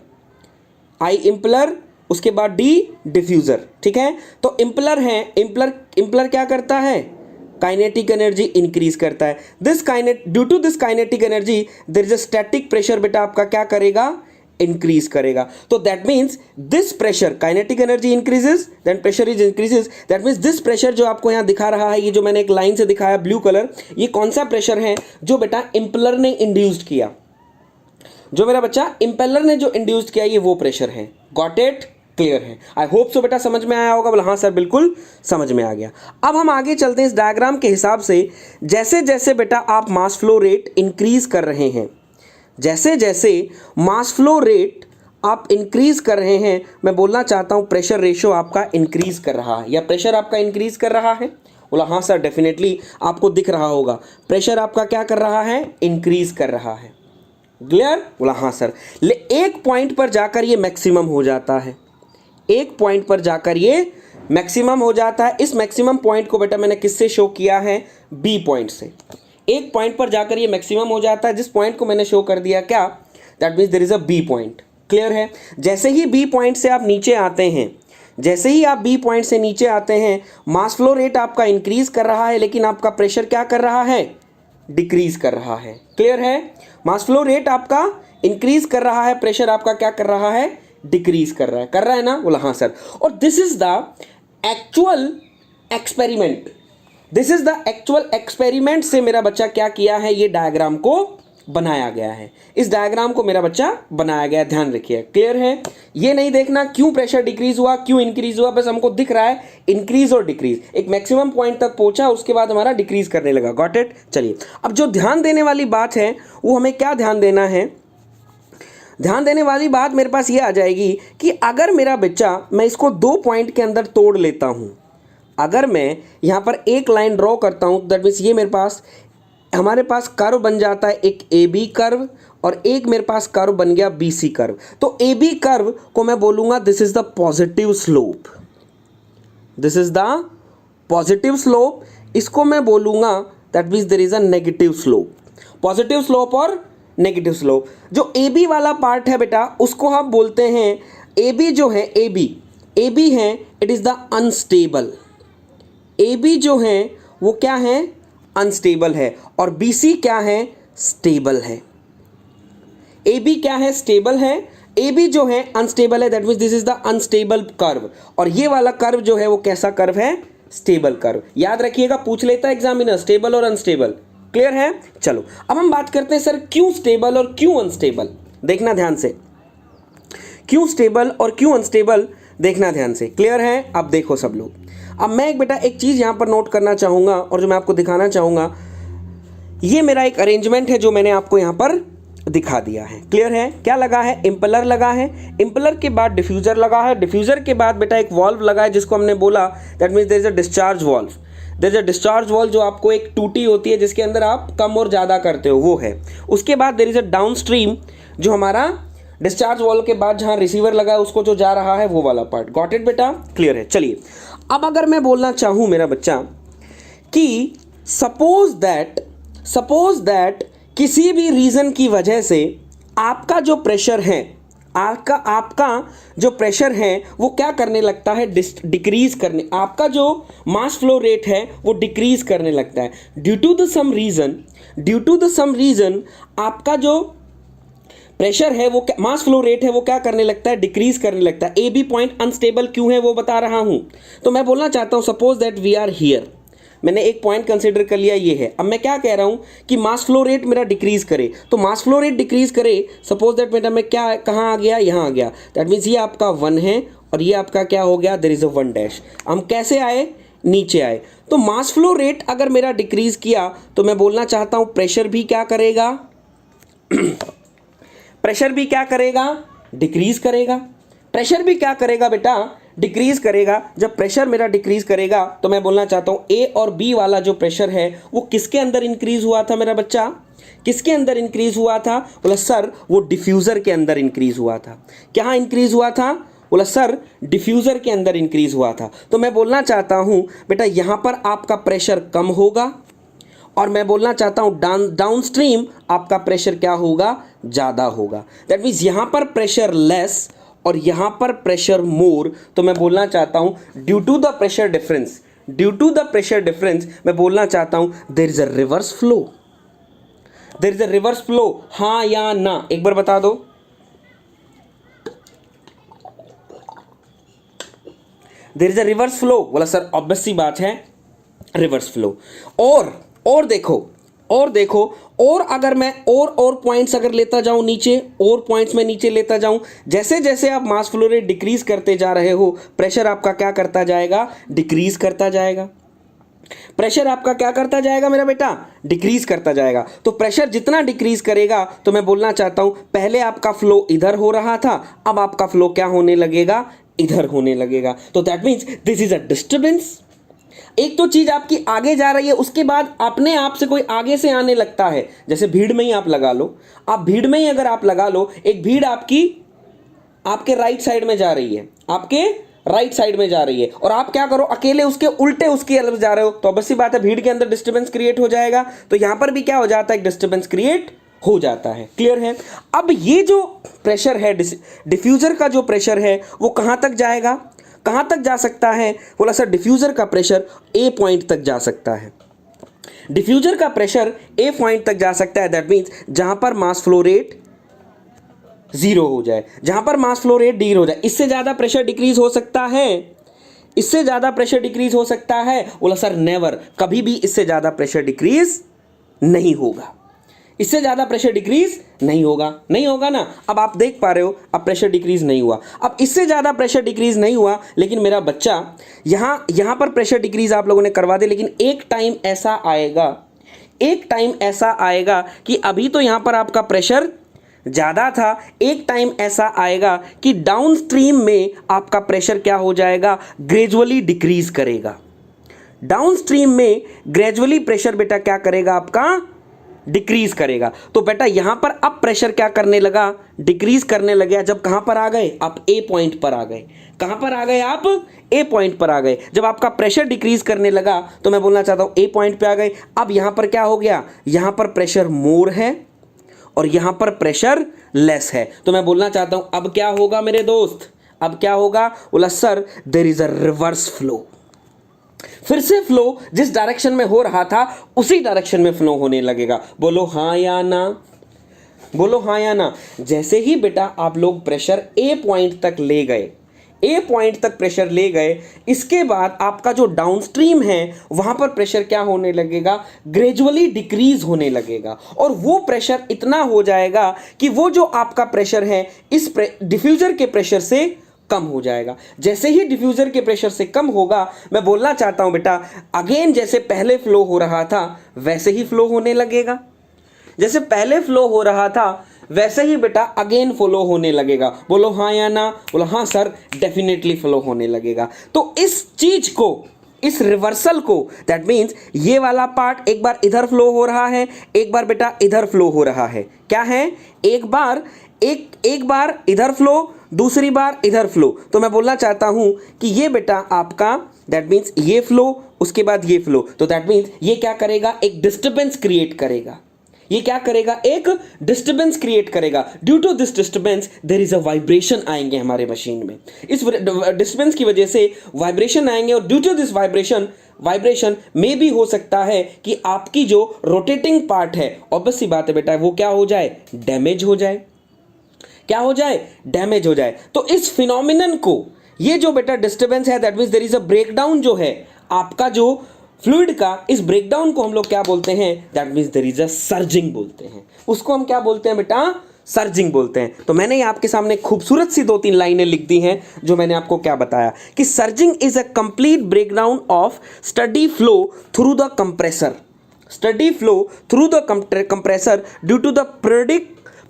आई इम्पेलर, उसके बाद डी डिफ्यूज़र। ठीक है? तो इम्पेलर है, इम्पेलर क्या करता है? काइनेटिक एनर्जी इंक्रीज करता है। Due to this kinetic energy there is a static pressure बेटा आपका क्या करेगा? इंक्रीज करेगा। तो that means this pressure, kinetic energy increases then pressure is increases. That means this pressure जो आपको यहाँ दिखा रहा है, ये जो मैंने एक लाइन से दिखाया ब्लू कलर, ये कौन सा प्रेशर है? जो बेटा इम्पेलर ने इंड्यूस्ड किया, जो मेरा बच्चा इम्पेलर ने जो इंड्यूस्ड किया, ये वो प्रेशर है। Got it? क्लियर है? आई होप सो बेटा समझ में आया होगा। बोला हाँ सर बिल्कुल समझ में आ गया। अब हम आगे चलते हैं इस डायग्राम के हिसाब से। जैसे जैसे बेटा आप मास फ्लो रेट इंक्रीज कर रहे हैं, जैसे जैसे मास फ्लो रेट आप इंक्रीज कर रहे हैं, मैं बोलना चाहता हूं प्रेशर रेशो आपका इंक्रीज कर रहा है, या प्रेशर आपका इंक्रीज कर रहा है? बोला हाँ सर डेफिनेटली, आपको दिख रहा होगा प्रेशर आपका क्या कर रहा है? इंक्रीज कर रहा है। क्लियर? बोला हाँ सर। एक पॉइंट पर जाकर ये मैक्सिमम हो जाता है, एक पॉइंट पर जाकर ये मैक्सिमम हो जाता है। इस मैक्सिमम पॉइंट को बेटा मैंने किससे शो किया है? बी पॉइंट से। एक पॉइंट पर जाकर ये मैक्सिमम हो जाता है, जिस पॉइंट को मैंने शो कर दिया क्या, that means there is a B point. Clear है? जैसे ही बी पॉइंट से आप नीचे आते हैं, जैसे ही आप बी पॉइंट से नीचे आते हैं, मास फ्लो रेट आपका इंक्रीज कर रहा है, लेकिन आपका प्रेशर क्या कर रहा है, डिक्रीज कर रहा है। क्लियर है? मास फ्लो रेट आपका इंक्रीज कर रहा है, प्रेशर आपका क्या कर रहा है, डिक्रीज कर रहा है ना? बोला हाँ सर। और this is the actual experiment, this is the actual experiment से मेरा बच्चा क्या किया है, ये डायग्राम को बनाया गया है। इस डायग्राम को मेरा बच्चा बनाया गया, ध्यान रखिए। क्लियर है? ये नहीं देखना क्यों प्रेशर डिक्रीज हुआ, क्यों इंक्रीज हुआ, बस हमको दिख रहा है इंक्रीज और डिक्रीज। एक मैक्सिमम पॉइंट तक पहुंचा, उसके बाद हमारा डिक्रीज करने लगा। Got it? चलिए, अब जो ध्यान देने वाली बात है वो हमें क्या ध्यान देना है, ध्यान देने वाली बात मेरे पास ये आ जाएगी कि अगर मेरा बच्चा, मैं इसको 2 पॉइंट के अंदर तोड़ लेता हूं, अगर मैं यहां पर एक लाइन ड्रॉ करता हूं, दैट मीन्स ये मेरे पास, हमारे पास कर्व बन जाता है एक ए बी कर्व, और एक मेरे पास कर्व बन गया बी सी कर्व। तो ए बी कर्व को मैं बोलूंगा this is the positive slope, this is the positive slope. इसको मैं बोलूंगा that means there is a negative slope, positive slope और नेगेटिव स्लोप। जो ए बी वाला पार्ट है बेटा, उसको हम बोलते हैं, ए बी जो है, ए बी है, it is the unstable. A B जो है वो क्या है, अनस्टेबल है, और बी सी क्या है, स्टेबल है। ए बी क्या है, स्टेबल है, ए बी जो है अनस्टेबल है, that means this is the unstable curve, और ये वाला कर्व जो है वो कैसा कर्व है, स्टेबल कर्व। याद रखिएगा, पूछ लेता है एग्जामिनर, स्टेबल और अनस्टेबल। क्लियर है? चलो, अब हम बात करते हैं सर क्यों स्टेबल और क्यों अनस्टेबल। देखना ध्यान से, क्यों स्टेबल और क्यों अनस्टेबल, देखना ध्यान से। क्लियर है? अब देखो सब लोग, अब मैं एक चीज़ यहाँ पर नोट करना चाहूँगा और जो मैं आपको दिखाना चाहूँगा, ये मेरा एक अरेंजमेंट है जो मैंने आपको यहाँ पर दिखा दिया है। क्लियर है? क्या लगा है, इम्पलर लगा है, इम्पलर के बाद डिफ्यूज़र लगा है, डिफ्यूज़र के बाद बेटा एक वॉल्व लगा है जिसको हमने बोला that means there is a discharge valve, there is a discharge valve जो आपको एक टूटी होती है जिसके अंदर आप कम और ज़्यादा करते हो, वो है। उसके बाद there is a downstream, जो हमारा डिस्चार्ज वॉल्व के बाद जहाँ रिसीवर लगा है उसको जो जा रहा है वो वाला पार्ट। गॉट इट बेटा? क्लियर है? चलिए, अब अगर मैं बोलना चाहूँ मेरा बच्चा कि सपोज दैट किसी भी रीज़न की वजह से आपका जो प्रेशर है, आपका जो प्रेशर है वो क्या करने लगता है, डिक्रीज करने, आपका जो मास फ्लो रेट है वो डिक्रीज करने लगता है due to the some reason आपका जो प्रेशर है वो, मास फ्लो रेट है वो क्या करने लगता है, डिक्रीज करने लगता है। ए बी पॉइंट अनस्टेबल क्यों है वो बता रहा हूं। तो मैं बोलना चाहता हूं suppose that we are here, मैंने एक पॉइंट कंसीडर कर लिया, ये है। अब मैं क्या कह रहा हूं कि मास फ्लो रेट मेरा डिक्रीज करे, तो मास फ्लो रेट डिक्रीज करे, सपोज दैट बेटा मैं क्या, कहाँ आ गया, यहाँ आ गया, दैट मीन्स ये आपका 1 है और ये आपका क्या हो गया, देयर इज अ 1 डैश। हम कैसे आए, नीचे आए। तो मास फ्लो रेट अगर मेरा डिक्रीज किया तो मैं बोलना चाहता हूं प्रेशर भी क्या करेगा प्रेशर भी क्या करेगा, डिक्रीज करेगा। प्रेशर भी क्या करेगा बेटा, डिक्रीज करेगा। जब प्रेशर मेरा डिक्रीज करेगा तो मैं बोलना चाहता हूं ए और बी वाला जो प्रेशर है वो किसके अंदर इंक्रीज हुआ था मेरा बच्चा, किसके अंदर इंक्रीज हुआ था, बोला सर वो डिफ्यूजर के अंदर इंक्रीज हुआ था। क्या इंक्रीज हुआ था, बोला सर डिफ्यूजर के अंदर इंक्रीज हुआ था। तो मैं बोलना चाहता हूं बेटा यहां पर आपका प्रेशर कम होगा और मैं बोलना चाहता हूं डाउन स्ट्रीम आपका प्रेशर क्या होगा, ज़्यादा होगा। दैट मीन्स यहाँ पर प्रेशर लेस और यहाँ पर प्रेशर मोर। तो मैं बोलना चाहता हूं due to the pressure difference मैं बोलना चाहता हूं there is a reverse flow. हाँ या ना, एक बार बता दो। There is a reverse flow, बोला सर ऑब्वियस सी बात है रिवर्स फ्लो। और देखो और अगर मैं और पॉइंट्स अगर लेता जाऊं नीचे, और पॉइंट्स में नीचे लेता जाऊं, जैसे जैसे आप मास फ्लो रेट डिक्रीज करते जा रहे हो प्रेशर आपका क्या करता जाएगा, डिक्रीज करता जाएगा। प्रेशर आपका क्या करता जाएगा मेरा बेटा, डिक्रीज करता जाएगा। तो प्रेशर जितना डिक्रीज करेगा तो मैं बोलना चाहता हूं पहले आपका फ्लो इधर हो रहा था, अब आपका फ्लो क्या होने लगेगा, इधर होने लगेगा। तो that means this is a disturbance. एक तो चीज आपकी आगे जा रही है, उसके बाद अपने आप से कोई आगे से आने लगता है। जैसे भीड़ में ही आप लगा लो, आप भीड़ में ही अगर आप लगा लो, एक भीड़ आपकी आपके राइट साइड में जा रही है, आपके राइट साइड में जा रही है और आप क्या करो, अकेले उसके उल्टे उसकी तरफ जा रहे हो, तो ऑब्वियसली बात है भीड़ के अंदर डिस्टर्बेंस क्रिएट हो जाएगा। तो यहां पर भी क्या हो जाता है, डिस्टर्बेंस क्रिएट हो जाता है। क्लियर है। अब ये जो प्रेशर है, डिफ्यूजर का जो प्रेशर है वो कहां तक जाएगा, कहां तक जा सकता है? बोला सर डिफ्यूजर का प्रेशर ए पॉइंट तक जा सकता है। डिफ्यूजर का प्रेशर ए पॉइंट तक जा सकता है। दैट मीन्स जहां पर मास फ्लो रेट 0 हो जाए, जहां पर मास फ्लो रेट डी हो जाए। इससे ज्यादा प्रेशर डिक्रीज हो सकता है, इससे ज्यादा प्रेशर डिक्रीज हो सकता है? बोला सर नेवर, कभी भी इससे ज्यादा प्रेशर डिक्रीज नहीं होगा, इससे ज्यादा प्रेशर डिक्रीज नहीं होगा, नहीं होगा ना। अब आप देख पा रहे हो, अब प्रेशर डिक्रीज नहीं हुआ। अब इससे ज्यादा प्रेशर डिक्रीज नहीं हुआ, लेकिन मेरा बच्चा यहां पर प्रेशर डिक्रीज आप लोगों ने करवा दे, लेकिन एक टाइम ऐसा आएगा, एक टाइम ऐसा आएगा कि अभी तो यहां पर आपका प्रेशर ज्यादा था, एक टाइम ऐसा आएगा कि डाउनस्ट्रीम में आपका प्रेशर क्या हो जाएगा, ग्रेजुअली डिक्रीज करेगा। डाउनस्ट्रीम में ग्रेजुअली प्रेशर बेटा क्या करेगा, आपका डिक्रीज करेगा। तो बेटा यहां पर अब प्रेशर क्या करने लगा, डिक्रीज करने लगे। जब कहां पर आ गए, आप ए पॉइंट पर आ गए। कहां पर आ गए, आप ए पॉइंट पर आ गए। जब आपका प्रेशर डिक्रीज करने लगा तो मैं बोलना चाहता हूं ए पॉइंट पे आ गए। अब यहां पर क्या हो गया, यहां पर प्रेशर मोर है और यहां पर प्रेशर लेस है। तो मैं बोलना चाहता हूं अब क्या होगा मेरे दोस्त, अब क्या होगा? बोला sir there is a reverse flow. फिर से फ्लो जिस डायरेक्शन में हो रहा था उसी डायरेक्शन में फ्लो होने लगेगा। बोलो हाँ या ना, बोलो हाँ या ना। जैसे ही बेटा आप लोग प्रेशर ए पॉइंट तक ले गए, ए पॉइंट तक प्रेशर ले गए, इसके बाद आपका जो डाउनस्ट्रीम है वहां पर प्रेशर क्या होने लगेगा, ग्रेजुअली डिक्रीज होने लगेगा। और वो प्रेशर इतना हो जाएगा कि वो जो आपका प्रेशर है इस डिफ्यूजर के प्रेशर से कम हो जाएगा। जैसे ही डिफ्यूजर के प्रेशर से कम होगा, मैं बोलना चाहता हूं बेटा अगेन जैसे पहले फ्लो हो रहा था वैसे ही फ्लो होने लगेगा। जैसे पहले फ्लो हो रहा था वैसे ही बेटा अगेन फ्लो होने लगेगा। बोलो हाँ या ना। बोलो हाँ सर, डेफिनेटली फ्लो होने लगेगा। तो इस चीज को, इस रिवर्सल को, दैट मीन्स ये वाला पार्ट एक बार इधर फ्लो हो रहा है, एक बार बेटा इधर फ्लो हो रहा है। क्या है, एक बार इधर फ्लो, दूसरी बार इधर फ्लो। तो मैं बोलना चाहता हूं कि ये बेटा आपका दैट मीन्स ये फ्लो, उसके बाद ये फ्लो। तो दैट मीन्स ये क्या करेगा, एक डिस्टर्बेंस क्रिएट करेगा। ये क्या करेगा, एक डिस्टर्बेंस क्रिएट करेगा। Due to this disturbance there is a vibration आएंगे हमारे मशीन में। इस डिस्टर्बेंस की वजह से वाइब्रेशन आएंगे और ड्यू टू दिस वाइब्रेशन में भी हो सकता है कि आपकी जो रोटेटिंग पार्ट है, ऑब्वियस सी बात है बेटा, वो क्या हो जाए, डैमेज हो जाए। क्या हो जाए, डैमेज हो जाए। तो इस फिनोमिनन को, ये जो बेटा डिस्टर्बेंस है, that means there is a breakdown जो है आपका जो फ्लूइड का, इस ब्रेकडाउन को हम लोग क्या बोलते हैं, that means there is a surging बोलते हैं। उसको हम क्या बोलते हैं बेटा, सर्जिंग बोलते हैं। तो मैंने आपके सामने खूबसूरत सी 2-3 लाइनें लिख दी हैं जो मैंने आपको क्या बताया कि surging is a complete breakdown of steady flow through the compressor, steady flow through the compressor due to the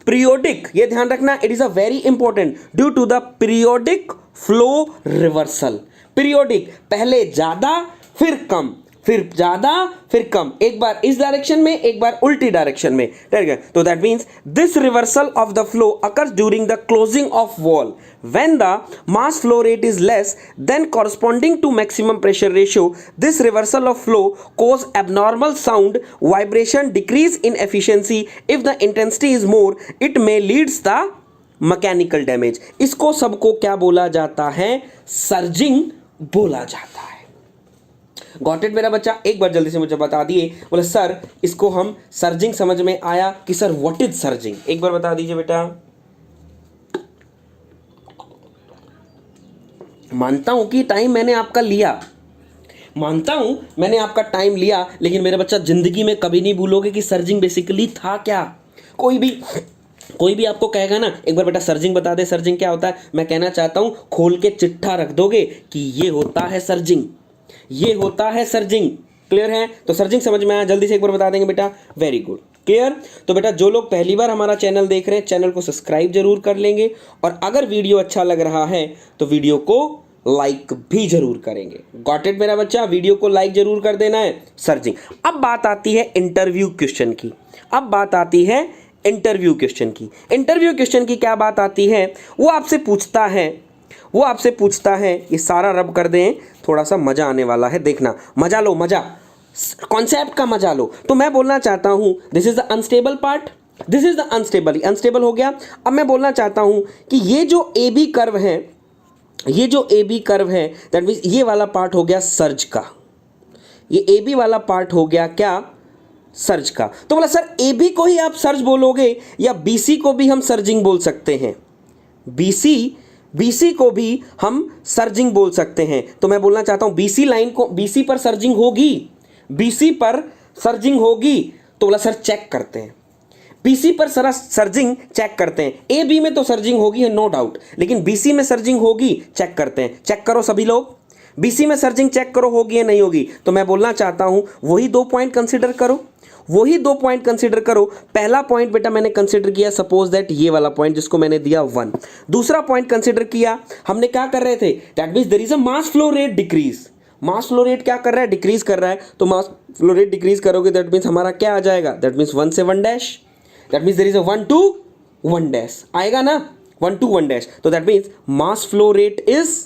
periodic, ये ध्यान रखना, it is a very important, due to the periodic flow reversal. Periodic, पहले ज्यादा फिर कम, फिर ज्यादा फिर कम, एक बार इस डायरेक्शन में एक बार उल्टी डायरेक्शन में, ठीक है। तो that means this reversal of the flow occurs during the closing of wall when the mass flow rate is less than corresponding to maximum pressure ratio. This reversal of flow cause abnormal sound vibration, decrease in efficiency. If the intensity is more, it may leads the mechanical damage. इसको सबको क्या बोला जाता है, surging बोला जाता है। Got it मेरा बच्चा, एक बार जल्दी से मुझे बता दिए। बोले सर इसको हम सर्जिंग समझ में आया कि सर व्हाट इज सर्जिंग, एक बार बता दीजिए बेटा। मानता हूं कि टाइम मैंने आपका लिया, मानता हूं मैंने आपका टाइम लिया, लेकिन मेरे बच्चा जिंदगी में कभी नहीं भूलोगे कि सर्जिंग बेसिकली था क्या। कोई भी आपको कहेगा ना एक बार बेटा सर्जिंग बता दे, सर्जिंग क्या होता है, मैं कहना चाहता हूं खोल के चिट्ठा रख दोगे कि ये होता है सर्जिंग, ये होता है सर्जिंग। क्लियर है, तो सर्जिंग समझ में आया, जल्दी से एक बार बता देंगे बेटा, वेरी गुड, क्लियर। तो बेटा जो लोग पहली बार हमारा चैनल देख रहे हैं, चैनल को सब्सक्राइब जरूर कर लेंगे, और अगर वीडियो अच्छा लग रहा है तो वीडियो को लाइक भी जरूर करेंगे। गॉट इट मेरा बच्चा, वीडियो को लाइक जरूर कर देना है। सर्जिंग। अब बात आती है इंटरव्यू क्वेश्चन की, अब बात आती है इंटरव्यू क्वेश्चन की। इंटरव्यू क्वेश्चन की क्या बात आती है, वो आपसे पूछता है वो आपसे पूछता है, ये सारा रब कर दें, थोड़ा सा मजा आने वाला है, देखना, मजा लो, मजा, कॉन्सेप्ट का मजा लो। तो मैं बोलना चाहता हूं this is the unstable part, this is the unstable, unstable हो गया। अब मैं बोलना चाहता हूं कि ये जो ए बी कर्व है, ये जो ए बी कर्व है, दैट मीन्स ये वाला पार्ट हो गया सर्ज का, ये ए बी वाला पार्ट हो गया क्या, सर्ज का। तो बोला सर ए बी को ही आप सर्ज बोलोगे या बी सी को भी हम सर्जिंग बोल सकते हैं, बीसी को भी हम सर्जिंग बोल सकते हैं। तो मैं बोलना चाहता हूं बीसी लाइन को, बीसी पर सर्जिंग होगी, बीसी पर सर्जिंग होगी। तो बोला सर चेक करते हैं, बीसी पर सर सर्जिंग चेक करते हैं। ए बी में तो सर्जिंग होगी है नो डाउट, लेकिन बीसी में सर्जिंग होगी, चेक करते हैं। चेक करो सभी लोग, बीसी में सर्जिंग चेक करो होगी या नहीं होगी। तो मैं बोलना चाहता हूं वही 2 पॉइंट कंसीडर करो, वही 2 पॉइंट कंसीडर करो। पहला पॉइंट बेटा मैंने कंसीडर किया, सपोज दैट ये वाला पॉइंट जिसको मैंने दिया 1। दूसरा पॉइंट कंसीडर किया, हमने क्या कर रहे थे, that means there is a mass flow rate decrease. Mass flow rate क्या कर रहा है, डिक्रीज कर रहा है। तो मास फ्लो रेट डिक्रीज करोगे दैट मींस हमारा क्या आ जाएगा, दैट मींस 1 से 1 dash, that means there is a 1 to 1 dash आएगा ना, 1 to 1 डैश। तो that means mass flow rate is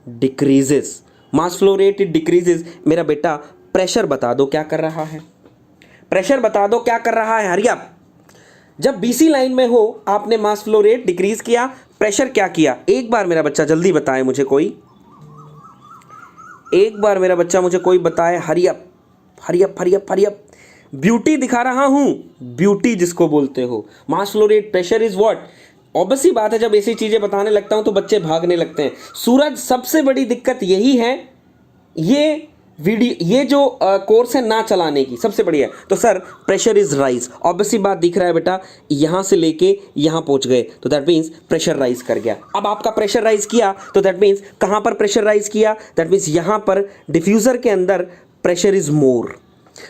decreases, mass flow rate it decreases. मेरा बेटा प्रेशर बता दो क्या कर रहा है, प्रेशर बता दो क्या कर रहा है, हरी अप। जब बीसी लाइन में हो आपने मास फ्लो रेट डिक्रीज किया, प्रेशर क्या किया, एक बार मेरा बच्चा जल्दी बताए मुझे, कोई एक बार मेरा बच्चा मुझे कोई बताए, hurry up hurry up hurry up hurry up. Beauty दिखा रहा हूं, ब्यूटी जिसको बोलते हो, मास flow rate, pressure is what. Obviously बात है जब ऐसी चीजें बताने लगता हूं तो बच्चे भागने लगते हैं। सूरज सबसे बड़ी दिक्कत यही है, ये वीडियो, ये जो कोर्स है ना चलाने की सबसे बढ़िया। तो sir pressure is rise, obviously बात दिख रहा है बेटा, यहां से लेके यहां पहुंच गए तो दैट मीन्स प्रेशर राइज कर गया। अब आपका प्रेशर राइज किया तो दैट मीन्स कहां पर प्रेशर राइज किया, दैट मीन्स यहां पर डिफ्यूजर के अंदर प्रेशर इज मोर,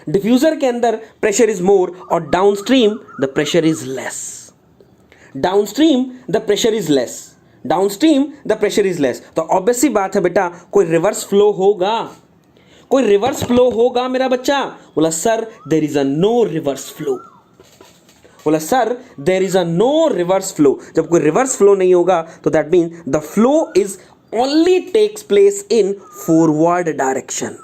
डिफ्यूजर के अंदर प्रेशर इज मोर, और downstream the pressure is less, downstream the pressure is less, downstream the pressure is less. तो ऑब्वियसली बात है बेटा कोई रिवर्स फ्लो होगा, कोई रिवर्स फ्लो होगा मेरा बच्चा। बोला sir there is a no reverse flow, बोला sir there is a no reverse flow. जब कोई रिवर्स फ्लो नहीं होगा तो that means the flow is only takes place in forward direction,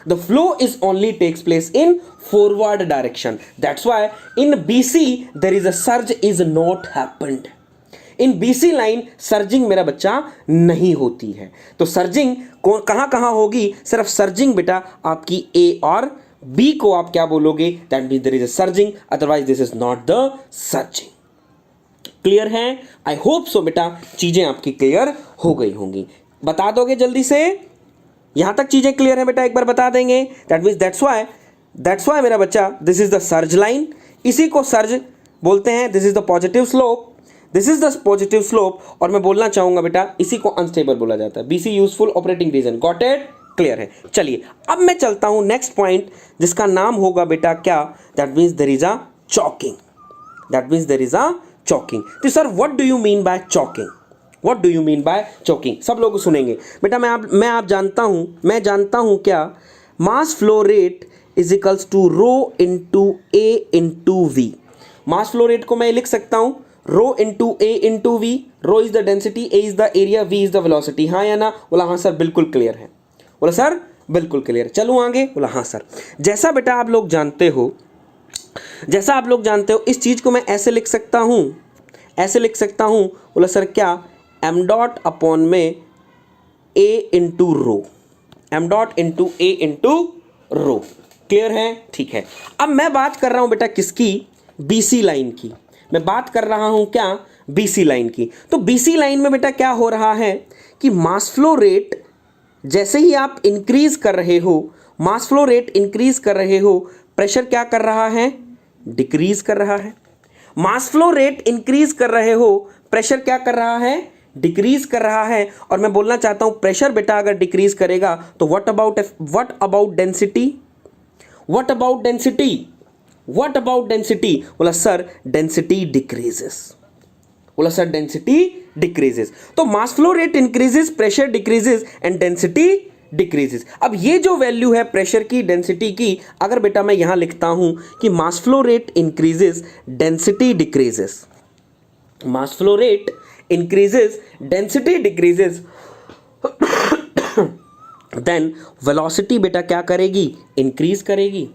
the flow is only takes place in forward direction. That's why in BC there is a surge is not happened. In BC line surging मेरा बच्चा नहीं होती है। तो surging कहां कहां होगी, सिर्फ सर्जिंग बेटा आपकी A और B को आप क्या बोलोगे, that means there is a surging, otherwise this is not the surging. Clear है, आई होप सो बेटा चीजें आपकी क्लियर हो गई होंगी। बता दोगे जल्दी से, यहां तक चीजें क्लियर है बेटा, एक बार बता देंगे। दैट मीन्स दैट्स वाई मेरा बच्चा this is the surge line, इसी को सर्ज बोलते हैं, this is the positive slope, this is the positive slope. और मैं बोलना चाहूंगा बेटा इसी को अनस्टेबल बोला जाता है, BC useful operating region, got it, clear है। चलिए अब मैं चलता हूं नेक्स्ट पॉइंट जिसका नाम होगा बेटा क्या, that means there is a choking, that means there is a choking. तो sir what do you mean by choking, what do you mean by choking, सब लोग सुनेंगे बेटा। मैं जानता हूं क्या, mass flow rate is equals to rho into A into V. Mass flow rate को मैं लिख सकता हूं rho into A into V, rho is the density, A is the area, we is the velocity. हाँ या ना, बोला हाँ सर बिल्कुल क्लियर है, बोला सर बिल्कुल क्लियर। चलूँ आगे, बोला हाँ सर। जैसा बेटा आप लोग जानते हो, इस चीज को मैं ऐसे लिख सकता हूं, बोला सर क्या, एम डॉट अपॉन में A into rho, M dot into A into rho. Clear है, ठीक है। अब मैं बात कर रहा हूं बेटा किसकी, बीसी लाइन की, मैं बात कर रहा हूं क्या, बीसी लाइन की। तो बीसी लाइन में बेटा क्या हो रहा है कि मास फ्लो रेट जैसे ही आप इंक्रीज कर रहे हो, मास फ्लो रेट इंक्रीज कर रहे हो, प्रेशर क्या कर रहा है, डिक्रीज कर रहा है। मास फ्लो रेट इंक्रीज कर रहे हो, प्रेशर क्या कर रहा है, डिक्रीज कर रहा है। और मैं बोलना चाहता हूं प्रेशर बेटा अगर डिक्रीज करेगा तो what about density, what about density, बोला सर डेंसिटी डिक्रीजेस, बोला सर डेंसिटी डिक्रीजेस। तो mass flow rate increases, pressure decreases and density decreases. अब ये जो वैल्यू है प्रेशर की, डेंसिटी की, अगर बेटा मैं यहां लिखता हूं कि मास flow rate increases, density decreases, mass flow rate increases, density decreases, then velocity बेटा क्या करेगी, increase करेगी।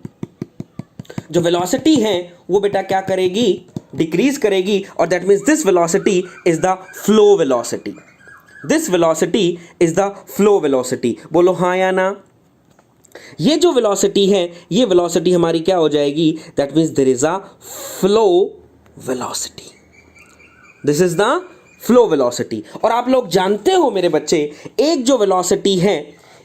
जो velocity है वो बेटा क्या करेगी, decrease करेगी, और that means this velocity is the flow velocity, this velocity is the flow velocity। बोलो हाँ या ना। ये जो वेलोसिटी है ये वेलोसिटी हमारी क्या हो जाएगी, that means there is a flow velocity, this is the flow velocity. और आप लोग जानते हो मेरे बच्चे, एक जो वेलोसिटी है,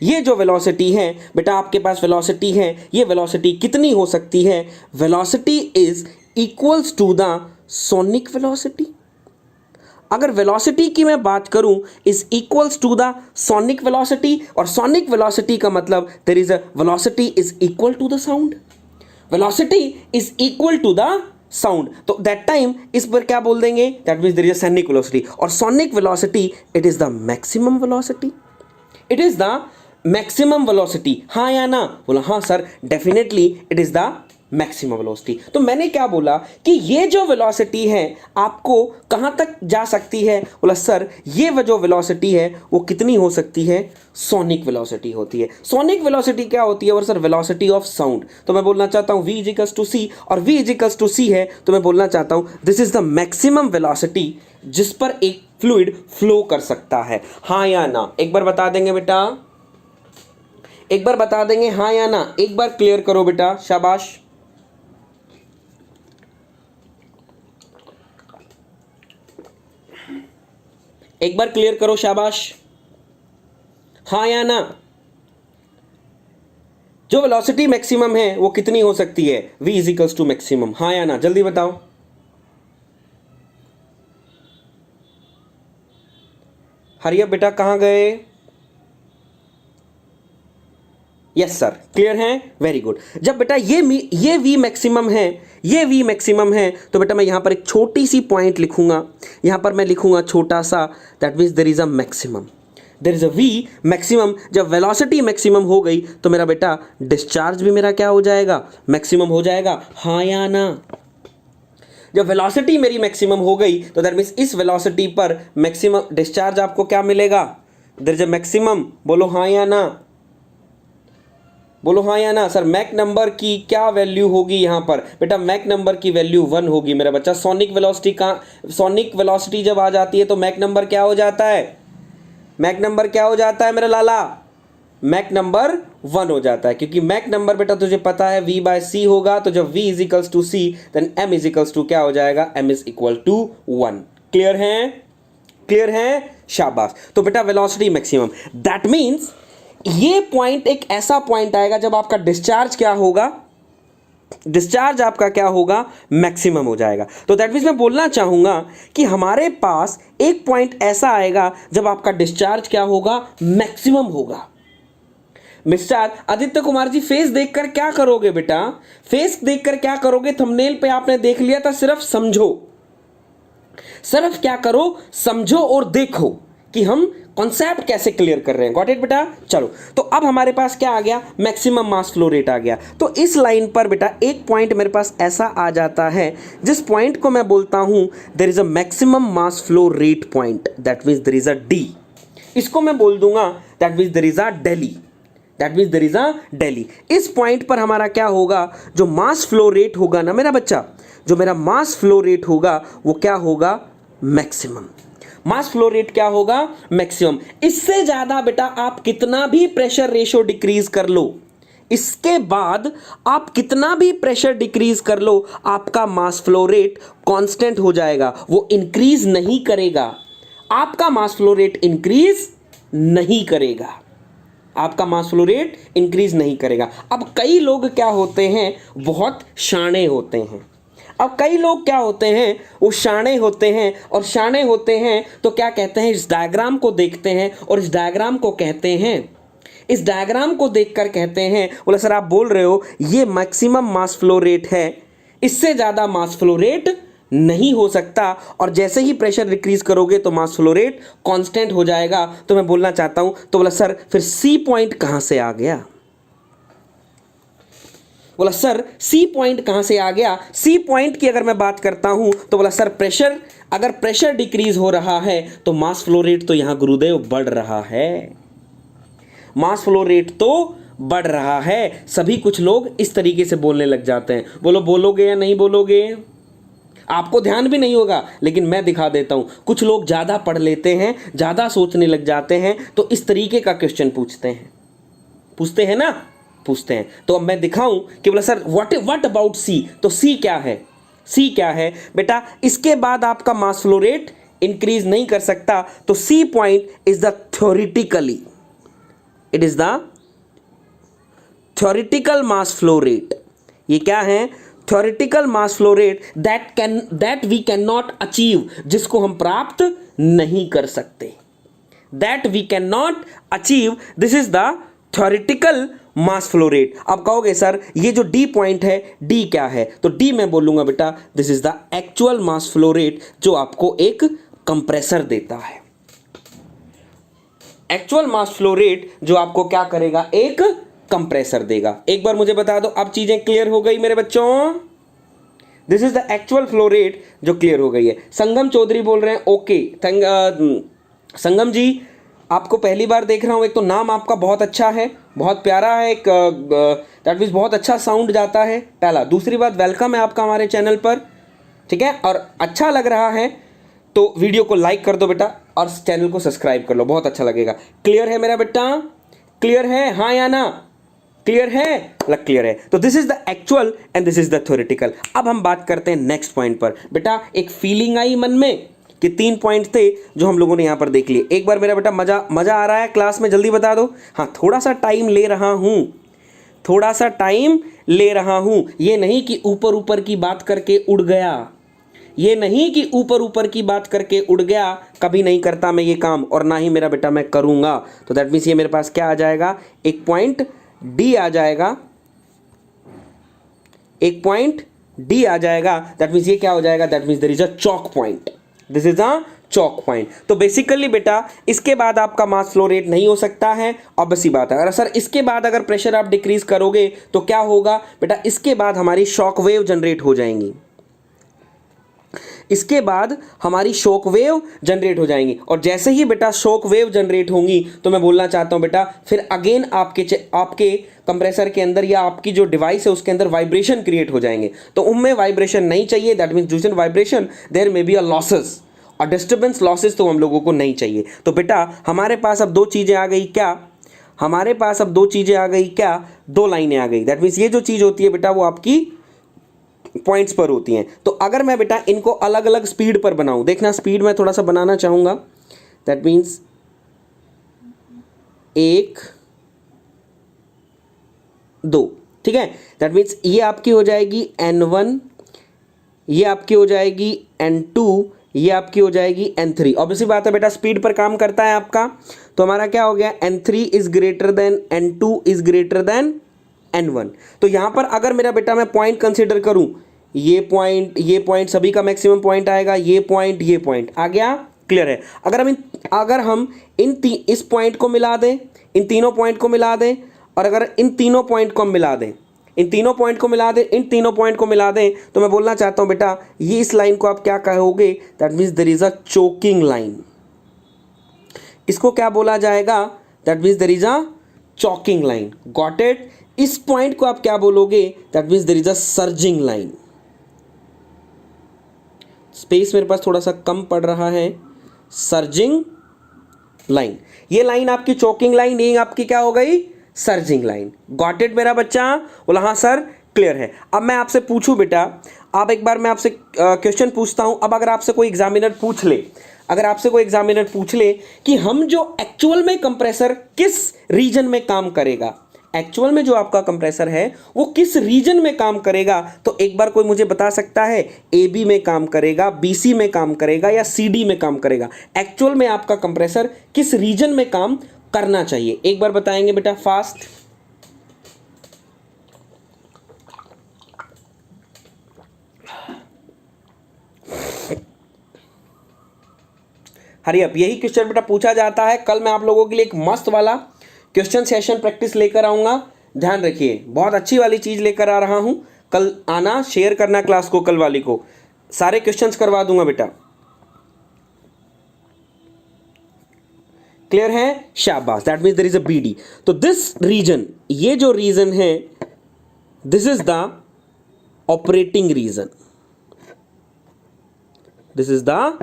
ये जो वेलोसिटी है बेटा, आपके पास वेलोसिटी है, ये वेलोसिटी कितनी हो सकती है, velocity is equals to the sonic velocity. अगर वेलोसिटी की मैं बात करूं, is equals to the sonic velocity, और सोनिक वेलोसिटी का मतलब there is a velocity is equal to the sound, velocity is equal to the sound. तो that time इस पर क्या बोल देंगे, that means there is a sonic velocity, और sonic velocity it is the maximum velocity, it is the maximum velocity. हाँ या ना, बोला हाँ sir, definitely it is the maximum velocity. तो मैंने क्या बोला कि ये जो वेलोसिटी है आपको कहाँ तक जा सकती है, बोला सर ये जो वेलोसिटी है वो कितनी हो सकती है, सोनिक वेलोसिटी होती है। सोनिक वेलोसिटी क्या होती है, और सर वेलोसिटी ऑफ साउंड। तो मैं बोलना चाहता हूँ v इजिकल्स टू c, और v इजिकल्स टू c है तो मैं बोलना चाहता हूँ this is the maximum velocity जिस पर एक फ्लूइड फ्लो कर सकता है। हाँ या ना, एक बार बता देंगे बेटा, एक बार बता देंगे हाँ या ना, एक बार क्लियर करो बेटा, शाबाश। एक बार क्लियर करो, शाबाश, हाँ या ना। जो वेलोसिटी मैक्सिमम है वो कितनी हो सकती है, v इजिकल्स टू मैक्सिमम, हाँ या ना, जल्दी बताओ। हरिया बेटा कहाँ गए, यस सर, क्लियर है, वेरी गुड। जब बेटा ये v मैक्सिमम है, ये v मैक्सिमम है, तो बेटा मैं यहां पर एक छोटी सी पॉइंट लिखूंगा, यहां पर मैं लिखूंगा छोटा सा, that means there is a maximum, there is a v maximum. जब वेलोसिटी मैक्सिमम हो गई तो मेरा बेटा डिस्चार्ज भी मेरा क्या हो जाएगा, मैक्सिमम हो जाएगा, हाँ या ना। जब वेलोसिटी मेरी मैक्सिमम हो गई तो दैट मीन्स इस वेलोसिटी पर मैक्सिमम डिस्चार्ज आपको क्या मिलेगा, देयर इज अ मैक्सिमम, बोलो हाँ या ना, बोलो हाँ या ना। सर मैक नंबर की क्या वैल्यू होगी यहाँ पर, बेटा मैक नंबर की वैल्यू 1 होगी मेरा बच्चा। सोनिक वेलोसिटी का, सोनिक वेलोसिटी जब आ जाती है तो मैक नंबर क्या हो जाता है, मैक नंबर क्या हो जाता है मेरा लाला, मैक नंबर 1 हो जाता है, क्योंकि मैक नंबर बेटा तुझे पता है v बाय c होगा, तो जब v equals to c then m equals to क्या हो जाएगा, m is equal to 1। Clear है, क्लियर है, शाबाश। तो बेटा वेलोसिटी मैक्सिमम, दैट मीन्स ये पॉइंट एक ऐसा पॉइंट आएगा जब आपका डिस्चार्ज क्या होगा, डिस्चार्ज आपका क्या होगा, मैक्सिमम हो जाएगा। तो दैट मीन्स मैं बोलना चाहूंगा कि हमारे पास एक पॉइंट ऐसा आएगा जब आपका डिस्चार्ज क्या होगा, मैक्सिमम होगा। मिस्टर आदित्य कुमार जी फेस देखकर क्या करोगे बेटा, फेस देखकर क्या करोगे, थंबनेल पे आपने देख लिया था, सिर्फ समझो, सिर्फ क्या करो, समझो और देखो कि हम कॉन्सेप्ट कैसे क्लियर कर रहे हैं। गॉट इट बेटा। चलो तो अब हमारे पास क्या आ गया, मैक्सिमम मास फ्लो रेट आ गया। तो इस लाइन पर बेटा एक पॉइंट मेरे पास ऐसा आ जाता है जिस पॉइंट को मैं बोलता हूं there is a maximum mass flow rate point, that means there is a D. इसको मैं बोल दूंगा that means there is a Delhi, that means there is a Delhi. इस पॉइंट पर हमारा क्या होगा, जो मास फ्लो रेट होगा ना मेरा बच्चा, जो मेरा मास फ्लो रेट होगा वो क्या होगा, मैक्सिमम। मास फ्लो रेट क्या होगा, मैक्सिमम। इससे ज्यादा बेटा आप कितना भी प्रेशर रेशियो डिक्रीज कर लो, इसके बाद आप कितना भी प्रेशर डिक्रीज कर लो, आपका मास फ्लो रेट कांस्टेंट हो जाएगा, वो इंक्रीज नहीं करेगा। आपका मास फ्लो रेट इंक्रीज नहीं करेगा, आपका मास फ्लो रेट इंक्रीज नहीं करेगा। अब कई लोग क्या होते हैं, बहुत शाणे होते हैं। अब कई लोग क्या होते हैं, वो शाणे होते हैं, और शाणे होते हैं तो क्या कहते हैं, इस डायग्राम को देखते हैं और इस डायग्राम को कहते हैं, इस डायग्राम को देखकर कहते हैं, बोला सर आप बोल रहे हो ये मैक्सिमम मास फ्लो रेट है, इससे ज़्यादा मास फ्लो रेट नहीं हो सकता, और जैसे ही प्रेशर डिक्रीज करोगे तो मास फ्लो रेट कांस्टेंट हो जाएगा। तो मैं बोलना चाहता हूं, तो बोला सर फिर सी पॉइंट कहां से आ गया, बोला सर सी पॉइंट कहां से आ गया? सी पॉइंट की अगर मैं बात करता हूं तो बोला सर प्रेशर, अगर प्रेशर डिक्रीज हो रहा है तो मास फ्लो रेट तो यहां गुरुदेव बढ़ रहा है, मास फ्लो रेट तो बढ़ रहा है। सभी कुछ लोग इस तरीके से बोलने लग जाते हैं। बोलो बोलोगे या नहीं बोलोगे? आपको ध्यान भी नहीं होगा लेकिन मैं दिखा देता हूं। कुछ लोग ज्यादा पढ़ लेते हैं, ज्यादा सोचने लग जाते हैं, तो इस तरीके का क्वेश्चन पूछते हैं ना, पूछते हैं। तो अब मैं दिखाऊं कि बोला सर व्हाट अबाउट सी, तो सी क्या है? सी क्या है बेटा? इसके बाद आपका मास फ्लो रेट इंक्रीज नहीं कर सकता, तो C point is the theoretically, it is the theoretical mass flow rate. ये क्या है? Theoretical mass flow rate that we can not achieve, जिसको हम प्राप्त नहीं कर सकते, that we can not achieve, this is the theoretical mass flow rate. अब कहोगे सर ये जो डी पॉइंट है, डी क्या है? तो डी मैं बोलूंगा बेटा this is the actual mass flow rate, जो आपको एक कंप्रेसर देता है। एक्चुअल मास फ्लो रेट जो आपको क्या करेगा? एक कंप्रेसर देगा। एक बार मुझे बता दो, अब चीजें क्लियर हो गई मेरे बच्चों? This is the actual flow rate जो क्लियर हो गई है। संगम चौधरी बोल रहे हैं ओके। संगम जी आपको पहली बार देख रहा हूं। एक तो नाम आपका बहुत अच्छा है, बहुत प्यारा है, एक दैट मीन्स बहुत अच्छा साउंड जाता है, पहला। दूसरी बात वेलकम है आपका हमारे चैनल पर, ठीक है, और अच्छा लग रहा है तो वीडियो को लाइक कर दो बेटा और चैनल को सब्सक्राइब कर लो, बहुत अच्छा लगेगा। क्लियर है मेरा बेटा? क्लियर है? हाँ या ना? क्लियर है? लग क्लियर है। तो this is the actual and this is the theoretical. अब हम बात करते हैं नेक्स्ट पॉइंट पर। बेटा एक फीलिंग आई मन में कि 3 पॉइंट थे जो हम लोगों ने यहां पर देख लिए। एक बार मेरा बेटा मजा आ रहा है क्लास में? जल्दी बता दो। हाँ, थोड़ा सा टाइम ले रहा हूं, थोड़ा सा टाइम ले रहा हूं। ये नहीं कि ऊपर ऊपर की बात करके उड़ गया, ये नहीं कि ऊपर ऊपर की बात करके उड़ गया। कभी नहीं करता मैं ये काम, और ना ही मेरा बेटा मैं करूंगा। तो दैट मीन्स ये मेरे पास क्या आ जाएगा? एक पॉइंट डी आ जाएगा, एक पॉइंट डी आ जाएगा। दैट मीन्स ये क्या हो जाएगा? That means there is a choke point, this is a choke point. तो बेसिकली बेटा इसके बाद आपका मास फ्लो रेट नहीं हो सकता है, ऑब्वियस सी बात है। अगर सर इसके बाद अगर प्रेशर आप डिक्रीज करोगे तो क्या होगा बेटा? इसके बाद हमारी शॉक वेव जनरेट हो जाएंगी, इसके बाद हमारी शॉक वेव जनरेट हो जाएंगी। और जैसे ही बेटा शॉक वेव जनरेट होंगी तो मैं बोलना चाहता हूं बेटा फिर अगेन आपके कंप्रेसर के अंदर या आपकी जो डिवाइस है उसके अंदर वाइब्रेशन क्रिएट हो जाएंगे। तो उनमें वाइब्रेशन नहीं चाहिए, that means due to vibration there may be a losses और डिस्टर्बेंस, लॉसेस तो हम लोगों को नहीं चाहिए। तो बेटा हमारे पास अब 2 चीजें आ गई क्या? हमारे पास अब 2 चीजें आ गई क्या? 2 लाइनें आ गई। दैट मीन्स ये जो चीज होती है बेटा वो आपकी पॉइंट्स पर होती हैं। तो अगर मैं बेटा इनको अलग अलग स्पीड पर बनाऊं, देखना स्पीड में थोड़ा सा बनाना चाहूंगा। दैट मीन्स 1 2, ठीक है। दैट मीन्स ये आपकी हो जाएगी N1, ये आपकी हो जाएगी N2, ये आपकी हो जाएगी N3। ऑब्वियसली बात है बेटा स्पीड पर काम करता है आपका। तो हमारा क्या हो गया? N3 is greater than N2 is greater than N1। तो यहां पर अगर मेरा बेटा मैं पॉइंट कंसीडर करूं, ये पॉइंट सभी का मैक्सिमम पॉइंट आएगा, ये पॉइंट आ गया। क्लियर है? अगर हम इस पॉइंट को मिला दें, इन तीनों पॉइंट को मिला दें, और अगर इन तीनों पॉइंट को हम मिला दें, इन तीनों पॉइंट को मिला दें, इन तीनों पॉइंट को मिला दें, तो मैं बोलना चाहता हूं बेटा ये इस लाइन को आप क्या कहोगे? That means there is a choking line. इसको क्या बोला जाएगा? That means there is a choking line. Got it? इस पॉइंट को आप क्या बोलोगे? That means there is a surging line. Space मेरे पास थोड़ा सा कम पड़ रहा है। सर्जिंग लाइन, ये लाइन आपकी चोकिंग लाइन, ये आपकी क्या हो गई? Surging line. गॉट इट मेरा बच्चा? बोला हाँ सर क्लियर है। अब मैं आपसे पूछूं बेटा, अब एक बार मैं आपसे क्वेश्चन पूछता हूं। अब अगर आपसे कोई एग्जामिनर पूछ ले, अगर आपसे कोई एग्जामिनर पूछ ले कि हम जो एक्चुअल में कंप्रेसर किस रीजन में काम करेगा, एक्चुअल में जो आपका कंप्रेसर है वो किस रीजन में काम करेगा, तो एक बार कोई मुझे बता सकता है AB में काम करेगा, BC में काम करेगा या CD में काम करेगा? एक्चुअल में आपका कंप्रेसर किस रीजन में काम करना चाहिए? एक बार बताएंगे बेटा फास्ट। हरी अप, यही क्वेश्चन बेटा पूछा जाता है। कल मैं आप लोगों के लिए एक मस्त वाला क्वेश्चन सेशन प्रैक्टिस लेकर आऊंगा। ध्यान रखिए, बहुत अच्छी वाली चीज़ लेकर आ रहा हूँ। कल आना, शेयर करना क्लास को, कल वाली को सारे क्वेश्चंस करवा दूंगा बेटा। क्लियर है? शाबाश, that means there is a BD. तो दिस रीजन, ये जो रीजन है, this is the operating region, this is the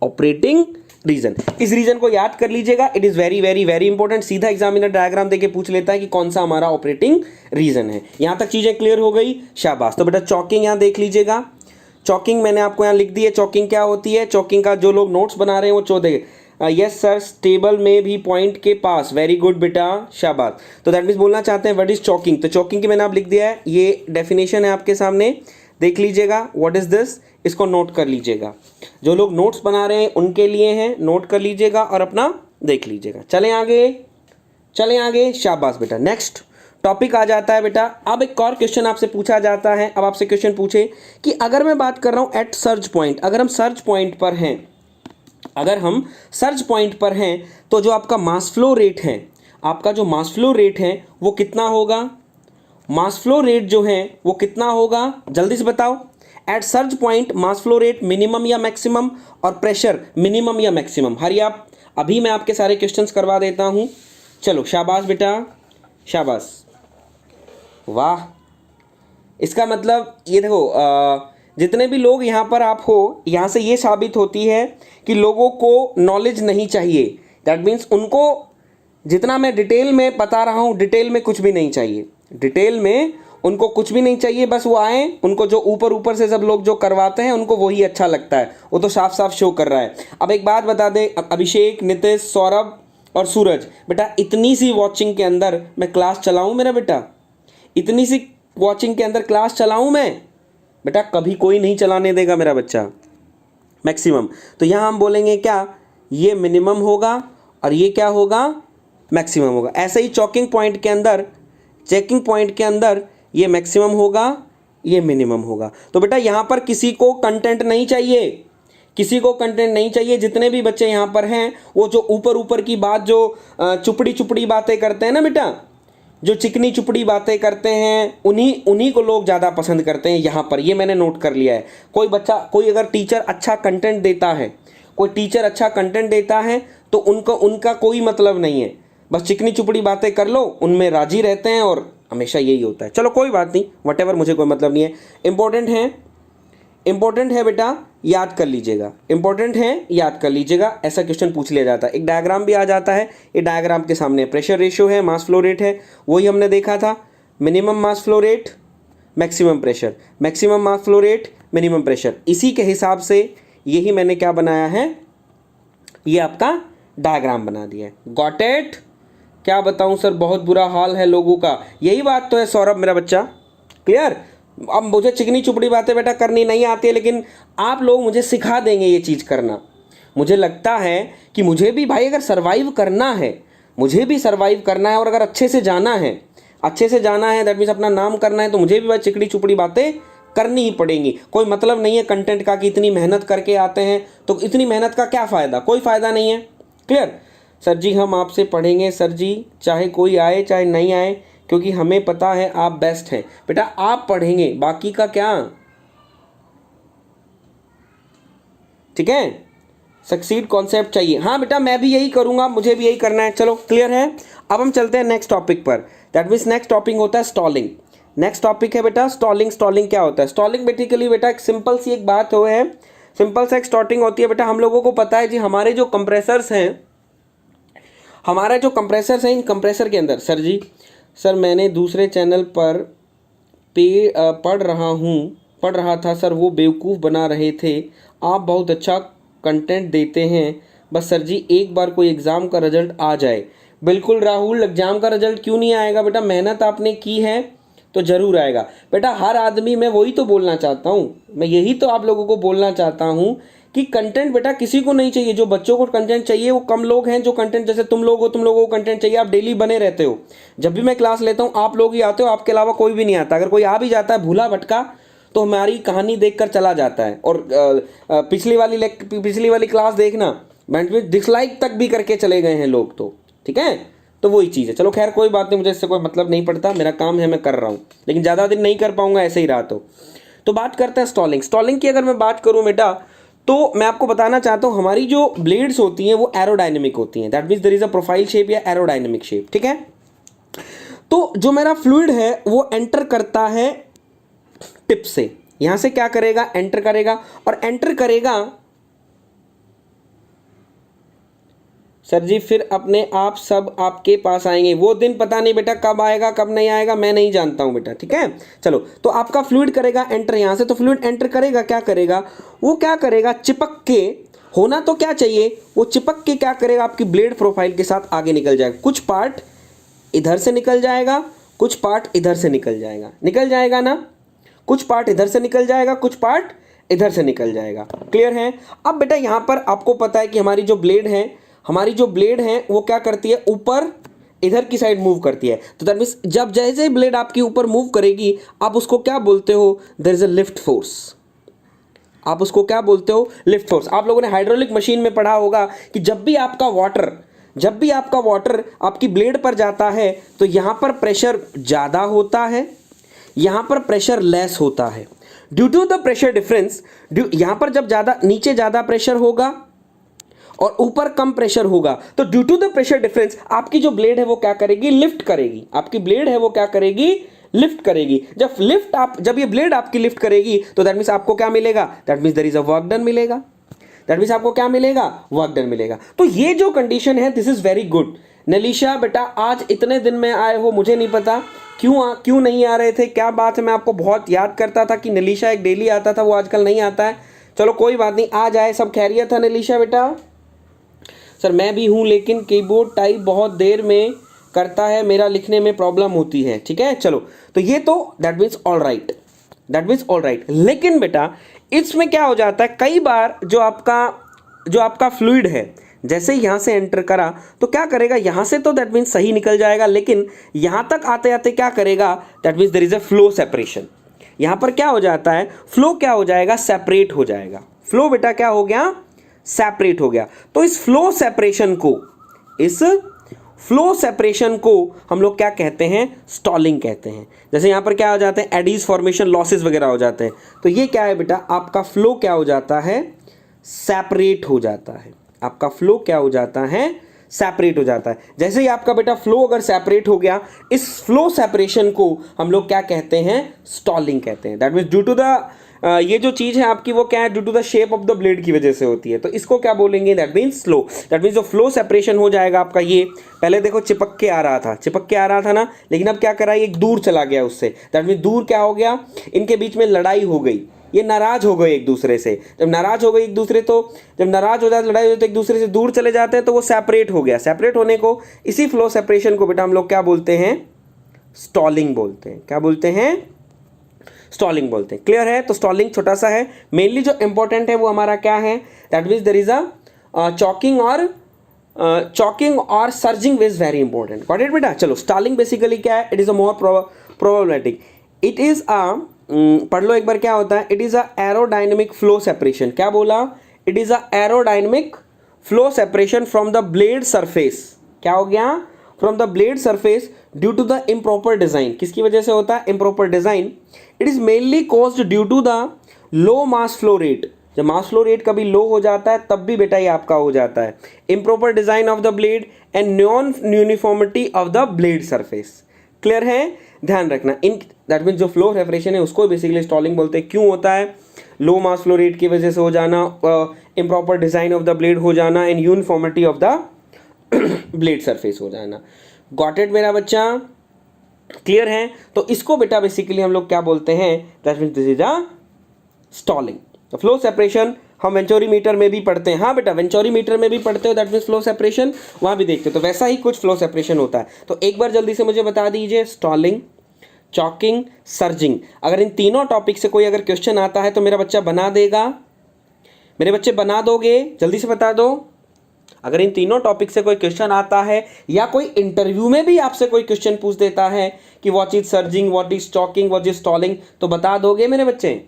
operating region. इस रीजन को याद कर लीजिएगा, it is very very very important. सीधा एग्जामिनर डायग्राम देके पूछ लेता है कि कौन सा हमारा ऑपरेटिंग रीजन है। यहां तक चीजें क्लियर हो गई? शाबाश। तो बेटा चॉकिंग यहां देख लीजिएगा, चॉकिंग मैंने आपको यहां लिख दी है। चॉकिंग क्या होती है? चॉकिंग का जो लोग नोट्स बना रहे हैं वो चौदह, यस सर, टेबल में भी पॉइंट के पास, वेरी गुड बेटा, शाबाश। तो दैट मीन्स बोलना चाहते हैं व्हाट इज चॉकिंग। तो चॉकिंग की मैंने आप लिख दिया है, ये डेफिनेशन है आपके सामने, देख लीजिएगा। व्हाट इज दिस, इसको नोट कर लीजिएगा। जो लोग नोट्स बना रहे हैं उनके लिए हैं, नोट कर लीजिएगा और अपना देख लीजिएगा। चलें आगे, चलें आगे, शाबाश बेटा। नेक्स्ट टॉपिक आ जाता है बेटा, अब एक और क्वेश्चन आपसे पूछा जाता है। अब आपसे क्वेश्चन पूछे कि अगर मैं बात कर रहा हूं एट सर्च पॉइंट, अगर हम सर्च पॉइंट पर हैं, अगर हम सर्च पॉइंट पर हैं तो जो आपका मास फ्लो रेट है, आपका जो मास फ्लो रेट है वो कितना होगा? मास फ्लो रेट जो है वो कितना होगा, जल्दी से बताओ। At surge point mass flow rate minimum या मैक्सिमम, और प्रेशर मिनिमम या मैक्सिमम। हरी आप, अभी मैं आपके सारे क्वेश्चंस करवा देता हूं। चलो शाबाश बेटा, शाबाश, वाह। इसका मतलब ये देखो, जितने भी लोग यहाँ पर आप हो, यहाँ से ये साबित होती है कि लोगों को नॉलेज नहीं चाहिए। दैट मीन्स उनको जितना मैं डिटेल में बता रहा हूँ, डिटेल में कुछ भी नहीं चाहिए, डिटेल में उनको कुछ भी नहीं चाहिए। बस वो आए, उनको जो ऊपर ऊपर से सब लोग जो करवाते हैं उनको वही अच्छा लगता है, वो तो साफ साफ शो कर रहा है। अब एक बात बता दें, अभिषेक, नितेश, सौरभ और सूरज, बेटा इतनी सी वॉचिंग के अंदर मैं क्लास चलाऊँ मेरा बेटा? इतनी सी वॉचिंग के अंदर क्लास चलाऊँ मैं? बेटा कभी कोई नहीं चलाने देगा मेरा बच्चा, मैक्सिमम। तो यहाँ हम बोलेंगे क्या, ये मिनिमम होगा और ये क्या होगा, मैक्सिमम होगा। ऐसे ही चॉकिंग पॉइंट के अंदर, चेकिंग पॉइंट के अंदर ये मैक्सिमम होगा, ये मिनिमम होगा। तो बेटा यहाँ पर किसी को कंटेंट नहीं चाहिए, किसी को कंटेंट नहीं चाहिए। जितने भी बच्चे यहाँ पर हैं वो जो ऊपर ऊपर की बात, जो चुपड़ी चुपड़ी बातें करते हैं ना बेटा, जो चिकनी चुपड़ी बातें करते हैं, उन्हीं को लोग ज़्यादा पसंद करते हैं यहाँ पर। ये मैंने नोट कर लिया है। कोई बच्चा, कोई अगर टीचर अच्छा कंटेंट देता है, कोई टीचर अच्छा कंटेंट देता है तो उनका कोई मतलब नहीं है, बस चिकनी चुपड़ी बातें कर लो, उनमें राजी रहते हैं और हमेशा यही होता है। चलो कोई बात नहीं, वटेवर, मुझे कोई मतलब नहीं है। इंपॉर्टेंट है बेटा, याद कर लीजिएगा, इंपॉर्टेंट है, याद कर लीजिएगा। ऐसा क्वेश्चन पूछ लिया जाता है। एक डायग्राम भी आ जाता है, ये डायग्राम के सामने प्रेशर रेशियो है, मास फ्लो रेट है, वही हमने देखा था। मिनिमम मास flow rate, maximum pressure, maximum mass flow rate, minimum pressure. इसी के हिसाब से यही मैंने क्या बनाया है, ये आपका डायग्राम बना दिया है। Got it? क्या बताऊं सर, बहुत बुरा हाल है लोगों का। यही बात तो है सौरभ मेरा बच्चा, क्लियर। अब मुझे चिकनी चुपड़ी बातें बेटा करनी नहीं आती है, लेकिन आप लोग मुझे सिखा देंगे ये चीज़ करना। मुझे लगता है कि मुझे भी भाई अगर सर्वाइव करना है, मुझे भी सर्वाइव करना है, और अगर अच्छे से जाना है, अच्छे से जाना है, दैट मीन्स अपना नाम करना है, तो मुझे भी भाई चिकनी चुपड़ी बातें करनी ही पड़ेंगी। कोई मतलब नहीं है कंटेंट का कि इतनी मेहनत करके आते हैं तो इतनी मेहनत का क्या फ़ायदा, कोई फ़ायदा नहीं है। क्लियर? सर जी हम आपसे पढ़ेंगे सर जी, चाहे कोई आए चाहे नहीं आए, क्योंकि हमें पता है आप बेस्ट हैं। बेटा आप पढ़ेंगे, बाकी का क्या, ठीक है। सक्सीड कॉन्सेप्ट चाहिए, हाँ बेटा मैं भी यही करूंगा, मुझे भी यही करना है। चलो क्लियर है। अब हम चलते हैं नेक्स्ट टॉपिक पर। दैट मीन्स नेक्स्ट टॉपिक होता है स्टॉलिंग। नेक्स्ट टॉपिक है बेटा स्टॉलिंग। स्टॉलिंग क्या होता है? स्टॉलिंग बेसिकली बेटा एक सिंपल सी एक बात हो है, सिंपल सा एक स्टॉर्टिंग होती है बेटा। हम लोगों को पता है जी, हमारे जो कंप्रेसर्स हैं, हमारा जो कंप्रेसर्स हैं, इन कंप्रेसर के अंदर, सर जी सर मैंने दूसरे चैनल पर पढ़ रहा था सर, वो बेवकूफ़ बना रहे थे। आप बहुत अच्छा कंटेंट देते हैं, बस सर जी एक बार कोई एग्ज़ाम का रिजल्ट आ जाए। बिल्कुल राहुल, एग्ज़ाम का रिजल्ट क्यों नहीं आएगा बेटा, मेहनत आपने की है तो ज़रूर आएगा बेटा। हर आदमी, मैं वही तो बोलना चाहता हूँ, मैं यही तो आप लोगों को बोलना चाहता हूँ कि कंटेंट बेटा किसी को नहीं चाहिए। जो बच्चों को कंटेंट चाहिए वो कम लोग हैं जो कंटेंट, जैसे तुम लोगों को कंटेंट चाहिए, आप डेली बने रहते हो। जब भी मैं क्लास लेता हूँ आप लोग ही आते हो, आपके अलावा कोई भी नहीं आता। अगर कोई आ भी जाता है भूला भटका तो हमारी कहानी देखकर चला जाता है। और पिछली वाली क्लास देखना, डिसलाइक तक भी करके चले गए हैं लोग, तो ठीक है। तो वही चीज़ है। चलो खैर कोई बात नहीं, मुझे इससे कोई मतलब नहीं पड़ता, मेरा काम है, मैं कर रहा हूँ, लेकिन ज़्यादा दिन नहीं कर पाऊंगा ऐसे ही रहा तो बात करते हैं स्टॉलिंग। स्टॉलिंग की अगर मैं बात करूँ बेटा, तो मैं आपको बताना चाहता हूँ हमारी जो ब्लेड्स होती हैं वो एरोडायनेमिक होती हैं। That means there is a profile shape या एरोडायनेमिक शेप, ठीक है। तो जो मेरा फ्लूइड है वो एंटर करता है टिप से, यहां से क्या करेगा, एंटर करेगा, और एंटर करेगा सर जी फिर अपने आप सब आपके पास आएंगे। वो दिन पता नहीं बेटा कब आएगा कब नहीं आएगा, मैं नहीं जानता हूं बेटा, ठीक है। चलो तो आपका फ्लूइड करेगा एंटर यहां से, तो फ्लूइड एंटर करेगा, क्या करेगा, वो क्या करेगा, चिपक के, होना तो क्या चाहिए, वो चिपक के क्या करेगा, आपकी ब्लेड प्रोफाइल के साथ आगे निकल जाएगा। कुछ पार्ट इधर से निकल जाएगा, कुछ पार्ट इधर से निकल जाएगा, निकल जाएगा ना, कुछ पार्ट इधर से निकल जाएगा, कुछ पार्ट इधर से निकल जाएगा। क्लियर है। अब बेटा यहां पर आपको पता है कि हमारी जो ब्लेड है वो क्या करती है, ऊपर इधर की साइड मूव करती है। तो दैट मीन्स जब जैसे ब्लेड आपकी ऊपर मूव करेगी, आप उसको क्या बोलते हो, there is a lift force. आप उसको क्या बोलते हो, लिफ्ट फोर्स। आप लोगों ने हाइड्रोलिक मशीन में पढ़ा होगा कि जब भी आपका वाटर आपकी ब्लेड पर जाता है तो यहां पर प्रेशर ज्यादा होता है, यहां पर प्रेशर लेस होता है। Due to the pressure difference, यहां पर जब ज्यादा, नीचे ज्यादा प्रेशर होगा और ऊपर कम प्रेशर होगा, तो due to the pressure difference आपकी जो ब्लेड है वो क्या करेगी, लिफ्ट करेगी। आपकी ब्लेड है वो क्या करेगी, लिफ्ट करेगी। जब ये ब्लेड आपकी लिफ्ट करेगी तो दैट मींस आपको क्या मिलेगा, that means there is a work done मिलेगा। दैट मींस आपको क्या मिलेगा, वर्क डन मिलेगा। तो ये जो कंडीशन है दिस इज वेरी गुड। नलीशा बेटा आज इतने दिन में आए हो, मुझे नहीं पता क्यों नहीं आ रहे थे, क्या बात है। मैं आपको बहुत याद करता था कि नलीशा एक डेली आता था, वो आजकल नहीं आता है। चलो कोई बात नहीं, आ जाए, सब खैरियत है नलीशा बेटा। सर मैं भी हूँ, लेकिन कीबोर्ड टाइप बहुत देर में करता है, मेरा लिखने में प्रॉब्लम होती है, ठीक है। चलो तो ये तो that means all right, that means all right. लेकिन बेटा इसमें क्या हो जाता है, कई बार जो आपका फ्लूइड है जैसे ही यहाँ से एंटर करा तो क्या करेगा, यहाँ से तो दैट मीन्स सही निकल जाएगा, लेकिन यहाँ तक आते आते क्या करेगा, that means there is a flow separation. यहाँ पर क्या हो जाता है, फ्लो क्या हो जाएगा, सेपरेट हो जाएगा। फ्लो बेटा क्या हो गया, सेपरेट हो गया। तो इस फ्लो सेपरेशन को हम लोग क्या कहते हैं, स्टॉलिंग कहते हैं। जैसे यहां पर क्या हो जाते हैं, एडीज फॉर्मेशन, लॉसेस वगैरह हो जाते हैं। तो ये क्या है बेटा, आपका फ्लो क्या हो जाता है, सेपरेट हो जाता है। आपका फ्लो क्या हो जाता है, सेपरेट हो जाता है। जैसे ही आपका बेटा फ्लो अगर सेपरेट हो गया, इस फ्लो सेपरेशन को हम लोग क्या कहते हैं, स्टॉलिंग कहते हैं। That means due to the ये जो चीज है आपकी वो क्या है, due to the shape of the blade की वजह से होती है। तो इसको क्या बोलेंगे, that means slow. That means जो फ्लो सेपरेशन हो जाएगा आपका, ये पहले देखो चिपक के आ रहा था ना, लेकिन अब क्या करा, ये दूर चला गया उससे। दैट मीन्स दूर क्या हो गया, इनके बीच में लड़ाई हो गई, ये नाराज हो गए एक दूसरे से। जब नाराज हो गए एक दूसरे, तो जब नाराज हो जाते, लड़ाई हो तो एक दूसरे से दूर चले जाते हैं, तो वो सेपरेट हो गया। सेपरेट होने को, इसी फ्लो सेपरेशन को बेटा हम लोग क्या बोलते हैं, स्टॉलिंग बोलते हैं। क्या बोलते हैं, स्टॉलिंग बोलते हैं। क्लियर है। तो स्टॉलिंग छोटा सा है, मेनली जो इंपॉर्टेंट है वो हमारा क्या है, that means there is a choking और surging is very important. Got it बेटा। चलो स्टॉलिंग बेसिकली क्या है, it is a more probability, it is a पढ़ लो एक बार क्या होता है, it is a aerodynamic flow separation. क्या बोला, it is a aerodynamic flow separation from the blade surface. क्या हो गया, from the blade surface due to the improper design. किसकी वजह से होता है, improper design. It is mainly caused due to the low mass flow rate. जब mass flow rate कभी लो हो जाता है तब भी बेटा ये आपका हो जाता है। Improper design of the blade and non uniformity of the blade surface. Clear है, ध्यान रखना। इन दैट मीन्स जो फ्लो सेपरेशन है उसको बेसिकली स्टॉलिंग बोलते हैं। क्यों होता है, लो मास फ्लो रेट की वजह से हो जाना, improper design of the blade हो जाना, and uniformity of the blade surface हो जाना। गॉट इट मेरा बच्चा, क्लियर है। तो इसको बेटा बेसिकली हम लोग क्या बोलते हैं, that means this is a stalling. तो फ्लो सेपरेशन हम वेंचुरीमीटर में भी पढ़ते हैं। हाँ बेटा वेंचुरीमीटर में भी पढ़ते हो, दैट मींस फ्लो सेपरेशन वहां भी देखते हो। तो वैसा ही कुछ फ्लो सेपरेशन होता है। तो एक बार जल्दी से मुझे बता दीजिए, स्टॉलिंग, चॉकिंग, सर्जिंग, अगर इन तीनों टॉपिक से कोई अगर क्वेश्चन आता है तो मेरा बच्चा बना देगा, मेरे बच्चे बना दोगे, जल्दी से बता दो। अगर इन तीनों टॉपिक से कोई क्वेश्चन आता है या कोई इंटरव्यू में भी आपसे कोई क्वेश्चन पूछ देता है कि what is surging, what is stocking, what is stalling, तो बता दोगे मेरे बच्चे।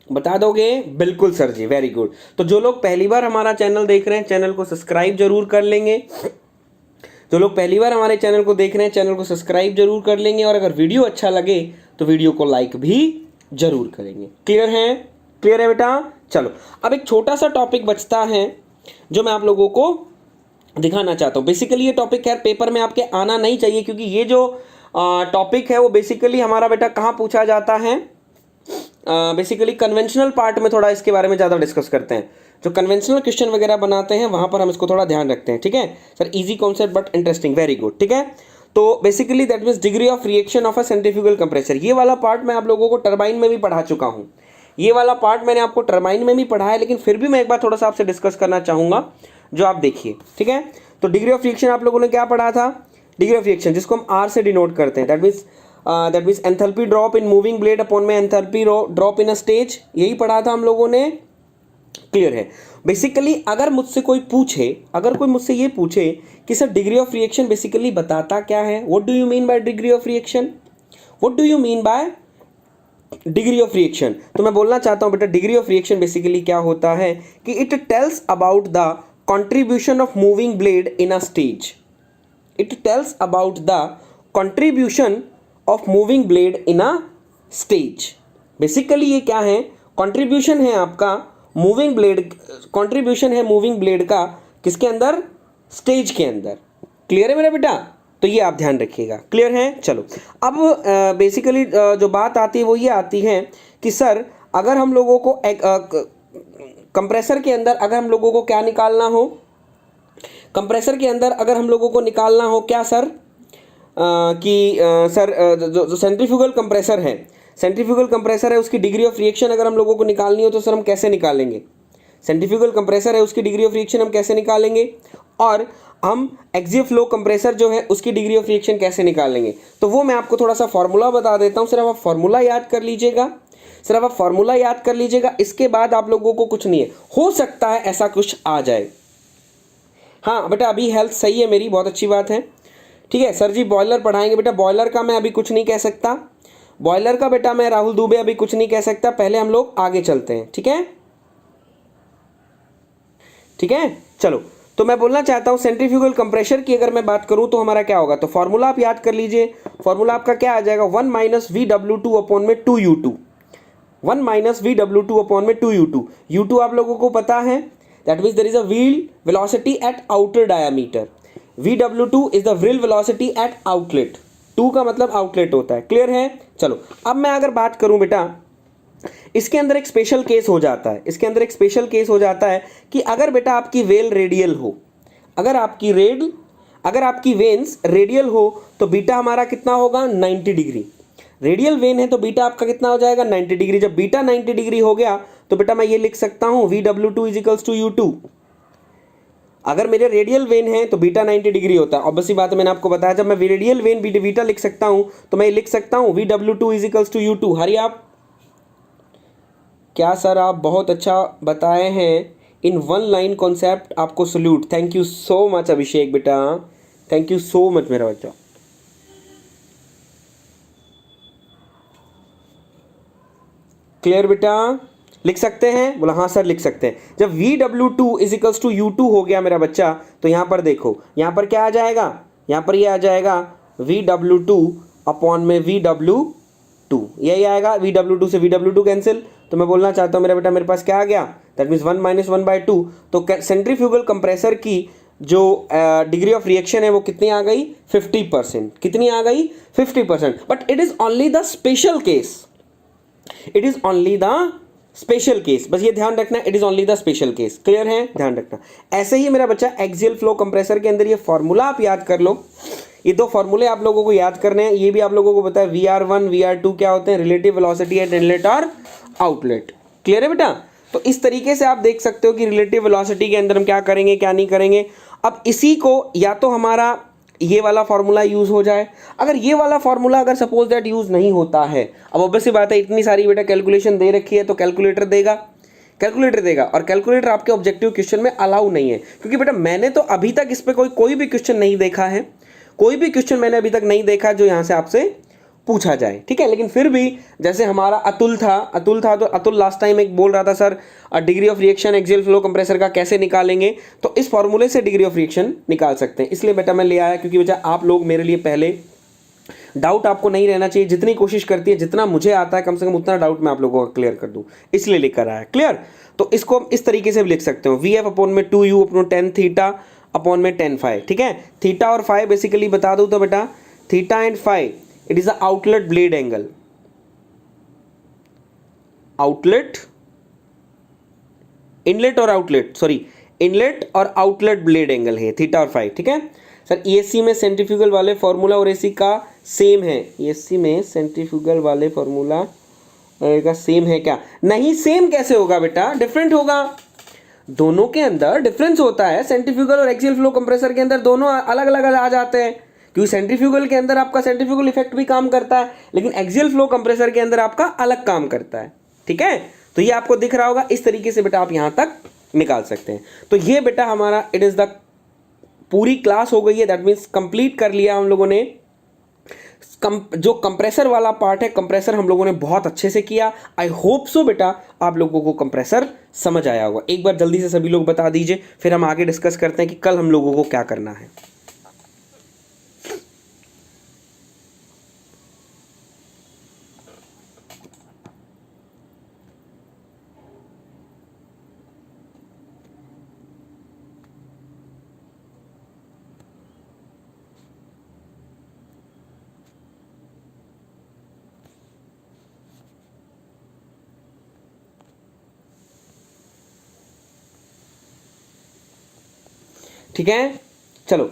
बता दोगे? बिल्कुल सर जी, वेरी गुड। तो जो लोग पहली बार हमारा चैनल देख रहे हैं, चैनल को सब्सक्राइब जरूर कर लेंगे। जो लोग पहली बार हमारे चैनल को देख रहे हैं, चैनल को सब्सक्राइब जरूर कर लेंगे, और अगर वीडियो अच्छा लगे तो वीडियो को लाइक भी जरूर करेंगे। क्लियर है? क्लियर है बेटा? चलो, अब एक छोटा सा टॉपिक बचता है जो मैं आप लोगों को दिखाना चाहता हूँ। बेसिकली ये टॉपिक यार पेपर में आपके आना नहीं चाहिए, क्योंकि ये जो टॉपिक है वो बेसिकली हमारा बेटा कहाँ पूछा जाता है, बेसिकली कन्वेंशनल पार्ट में थोड़ा इसके बारे में ज़्यादा डिस्कस करते हैं। जो कन्वेंशनल क्वेश्चन वगैरह बनाते हैं वहाँ पर हम इसको थोड़ा ध्यान रखते हैं। ठीक है sir, easy concept but interesting, very good. ठीक है, तो basically that means degree of reaction of a centrifugal compressor. ये वाला पार्ट मैं आप लोगों को टरबाइन में भी पढ़ा चुका हूँ, ये वाला पार्ट मैंने आपको टरबाइन में भी पढ़ा है, लेकिन फिर भी मैं एक बार थोड़ा सा आपसे डिस्कस करना चाहूँगा, जो आप देखिए। ठीक है, तो डिग्री ऑफ रिएक्शन आप लोगों ने क्या पढ़ा था? डिग्री ऑफ रिएक्शन जिसको हम आर से डिनोट करते हैं, that means enthalpy drop in moving blade upon में enthalpy drop in a stage, यही पढ़ा था हम लोगों ने। क्लियर है? बेसिकली अगर मुझसे कोई पूछे, अगर कोई मुझसे ये पूछे कि sir degree of reaction basically बताता क्या है, what do you mean bye degree of reaction, what do you mean bye degree of reaction, तो मैं बोलना चाहता हूं बेटा डिग्री ऑफ रिएक्शन बेसिकली क्या होता है कि it tells about the contribution of moving blade in a stage. It tells about the contribution of moving blade in a stage. Basically ये क्या है? कंट्रीब्यूशन है आपका मूविंग ब्लेड, कंट्रीब्यूशन है मूविंग ब्लेड का किसके अंदर? स्टेज के अंदर। क्लियर है मेरा बेटा? तो ये आप ध्यान रखिएगा। क्लियर है? चलो, अब बेसिकली जो बात आती है वो ये आती है कि सर अगर हम लोगों को एक कंप्रेसर के अंदर अगर हम लोगों को क्या निकालना हो, कंप्रेसर के अंदर अगर हम लोगों को निकालना हो क्या सर, सर जो सेंट्रीफ्यूगल कंप्रेसर है, सेंट्रीफ्यूगल कंप्रेसर है, उसकी डिग्री ऑफ रिएक्शन अगर हम लोगों को निकालनी हो तो सर हम कैसे निकालेंगे? सेंट्रीफ्यूगल कंप्रेसर है, उसकी डिग्री ऑफ रिएक्शन हम कैसे निकालेंगे? और हम एक्सियल फ्लो कंप्रेसर जो है उसकी डिग्री ऑफ रिएक्शन कैसे निकालेंगे? तो वो मैं आपको थोड़ा सा फॉर्मूला बता देता हूँ, सिर्फ आप फॉर्मूला याद कर लीजिएगा, सिर्फ आप फॉर्मूला याद कर लीजिएगा। इसके बाद आप लोगों को कुछ नहीं है, हो सकता है ऐसा कुछ आ जाए। हाँ बेटा, अभी हेल्थ सही है मेरी, बहुत अच्छी बात है। ठीक है सर जी, बॉयलर पढ़ाएंगे बेटा, बॉयलर का मैं अभी कुछ नहीं कह सकता, बॉयलर का बेटा मैं राहुल दुबे अभी कुछ नहीं कह सकता, पहले हम लोग आगे चलते हैं। ठीक है, ठीक है, चलो। तो मैं बोलना चाहता हूं सेंट्रीफ्यूगल कंप्रेशर की अगर मैं बात करूं तो हमारा क्या होगा, तो फॉर्मूला आप याद कर लीजिए। फॉर्मूला आपका क्या आ जाएगा? 1 माइनस VW2 अपॉन में 2U2, 1 माइनस VW2 अपॉन में 2U2। U2 आप लोगों को पता है, that means there is a wheel velocity at outer diameter. VW2 is the wheel velocity at outlet, 2 का मतलब आउटलेट होता है। क्लियर है? चलो, अब मैं अगर बात करूं बेटा, इसके अंदर एक स्पेशल केस हो जाता है, इसके अंदर एक स्पेशल केस हो जाता है कि अगर बेटा आपकी वेल रेडियल हो, अगर आपकी वेन्स रेडियल हो तो बीटा हमारा कितना होगा? 90 डिग्री। रेडियल वेन है तो बीटा आपका कितना हो जाएगा? 90 डिग्री। जब बीटा 90 डिग्री हो गया तो बेटा मैं ये लिख सकता हूं VW2 is equals to U2। अगर मेरे रेडियल वेन है तो बीटा 90 डिग्री होता है, ऑब्वियस सी बात है, मैंने आपको बताया जब मैं रेडियल वेन बीटा लिख सकता हूं तो मैं लिख सकता हूं VW2 is equals to U2। हरी आप क्या सर, आप बहुत अच्छा बताए हैं इन वन लाइन कॉन्सेप्ट, आपको salute, thank you so much Abhishek बेटा, थैंक यू सो मच मेरा बच्चा। क्लियर बेटा? लिख सकते हैं? बोला हाँ सर लिख सकते हैं। जब VW2 is equals to U2 हो गया मेरा बच्चा, तो यहां पर देखो, यहां पर क्या आ जाएगा? यहां पर ये आ जाएगा VW2 अपॉन में VW2, यही आएगा। VW2 से VW2 कैंसिल, तो मैं बोलना चाहता हूं मेरा बेटा मेरे पास क्या आ गया? That means 1 minus 1/2। तो सेंट्रीफ्यूगल कंप्रेसर की जो डिग्री ऑफ रिएक्शन है वो कितनी आ गई? 50%। कितनी आ गई? 50%। But it is only the special case, it is only the special case, बस ये ध्यान रखना, it is only the special case. Clear है? ध्यान रखना। ऐसे ही मेरा बच्चा एक्सियल फ्लो कंप्रेसर के अंदर ये फॉर्मूला आप याद कर लो, ये दो फॉर्मूले आप लोगों को याद करने हैं, ये भी आप लोगों को पता है। VR1 VR2 क्या होते हैं? रिलेटिव वेलोसिटी एट इनलेट और आउटलेट। क्लियर है बेटा? तो इस तरीके से आप देख सकते हो कि रिलेटिव वेलोसिटी के अंदर हम क्या करेंगे क्या नहीं करेंगे। अब इसी को या तो हमारा ये वाला फॉर्मूला यूज हो जाए, अगर ये वाला फॉर्मूला अगर सपोज दैट यूज नहीं होता है, अब ऑब्वियस बात है इतनी सारी बेटा कैलकुलेशन दे रखी है तो कैलकुलेटर देगा, कैलकुलेटर देगा, और कैलकुलेटर आपके ऑब्जेक्टिव क्वेश्चन में अलाउ नहीं है, क्योंकि बेटा मैंने तो अभी तक इस पर कोई भी क्वेश्चन नहीं देखा है, कोई भी क्वेश्चन मैंने अभी तक नहीं देखा जो यहाँ से आपसे पूछा जाए, ठीक है। लेकिन फिर भी जैसे हमारा अतुल था तो अतुल लास्ट टाइम एक बोल रहा था sir degree of reaction axial flow compressor का कैसे निकालेंगे, तो इस फॉर्मूले से डिग्री ऑफ रिएक्शन निकाल सकते हैं। इसलिए बेटा मैं ले आया क्योंकि बेटा आप लोग मेरे लिए पहले डाउट आपको नहीं रहना चाहिए, जितनी कोशिश करती है जितना मुझे आता है कम से कम उतना डाउट मैं आप लोगों का क्लियर कर दूं, इसलिए लेकर आया। क्लियर? तो इसको हम इस तरीके से भी लिख सकते हो वी एफ अपॉन में 2u अपॉन 10 थीटा अपॉन में 10 फाइव, ठीक है। थीटा और फाइव बेसिकली बता दूं तो बेटा theta and five it is the outlet blade angle, outlet inlet और आउटलेट सॉरी इनलेट और आउटलेट ब्लेड एंगल है थीटा और फाइव, ठीक है सर। ईएससी में सेंट्रीफ्यूगल वाले फॉर्मूला और एसी का सेम है, ईएससी में सेंट्रीफ्यूगल वाले फॉर्मूला का सेम है क्या? नहीं, सेम कैसे होगा बेटा, डिफरेंट होगा। दोनों के अंदर डिफरेंस होता है, सेंट्रीफ्यूगल और एक्सियल फ्लो कंप्रेसर के अंदर दोनों अलग अलग आ जाते हैं, क्योंकि सेंट्रीफ्यूगल के अंदर आपका सेंट्रीफ्यूगल इफेक्ट भी काम करता है, लेकिन एक्सियल फ्लो कंप्रेसर के अंदर आपका अलग काम करता है, ठीक है। तो ये आपको दिख रहा होगा, इस तरीके से बेटा आप यहां तक निकाल सकते हैं। तो ये बेटा हमारा इट इज द पूरी क्लास हो गई है, दैट मीन्स कंप्लीट कर लिया हम लोगों ने। जो कंप्रेसर वाला पार्ट है, कंप्रेसर हम लोगों ने बहुत अच्छे से किया। आई होप सो बेटा आप लोगों को कंप्रेसर समझ आया होगा। एक बार जल्दी से सभी लोग बता दीजिए, फिर हम आगे डिस्कस करते हैं कि कल हम लोगों को क्या करना है। ठीक है, चलो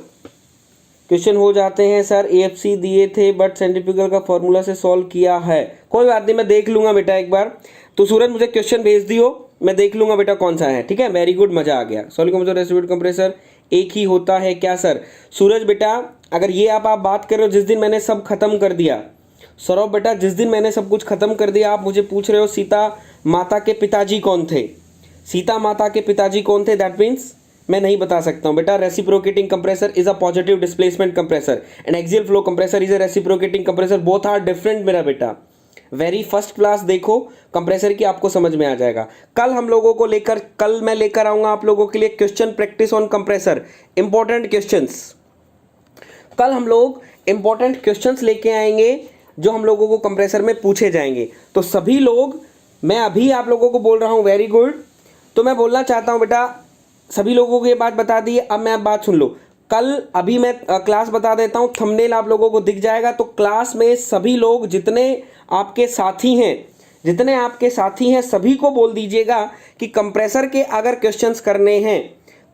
क्वेश्चन हो जाते हैं। सर एएफसी दिए थे बट सेंट्रीफ्यूगल का फॉर्मूला से सॉल्व किया है, कोई बात नहीं, मैं देख लूंगा बेटा एक बार। तो सूरज मुझे क्वेश्चन भेज दियो, मैं देख लूंगा बेटा कौन सा है, ठीक है। वेरी गुड, मजा आ गया। सॉलिड कंप्रेसर रेसिप्रोकेटिंग कंप्रेसर एक ही होता है क्या सर? सूरज बेटा अगर ये आप बात कर रहे हो जिस दिन मैंने सब खत्म कर दिया, सौरभ बेटा जिस दिन मैंने सब कुछ खत्म कर दिया, आप मुझे पूछ रहे हो सीता माता के पिताजी कौन थे? सीता माता के पिताजी कौन थे? दैट मीन्स मैं नहीं बता सकता हूं बेटा। Reciprocating compressor is a positive displacement compressor and axial flow compressor is a reciprocating compressor, both are different मेरा बेटा। वेरी फर्स्ट क्लास देखो कंप्रेसर की, आपको समझ में आ जाएगा। कल मैं लेकर आऊंगा आप लोगों के लिए question practice on compressor, important questions. कल हम लोग इंपॉर्टेंट क्वेश्चंस लेके आएंगे जो हम लोगों को कंप्रेसर में पूछे जाएंगे। तो सभी लोग, मैं अभी आप लोगों को बोल रहा हूं वेरी गुड। तो मैं बोलना चाहता हूं बेटा सभी लोगों को ये बात बता दी है। अब मैं बात सुन लो, कल अभी मैं क्लास बता देता हूँ, थंबनेल आप लोगों को दिख जाएगा। तो क्लास में सभी लोग जितने आपके साथी हैं सभी को बोल दीजिएगा कि कंप्रेसर के अगर क्वेश्चंस करने हैं,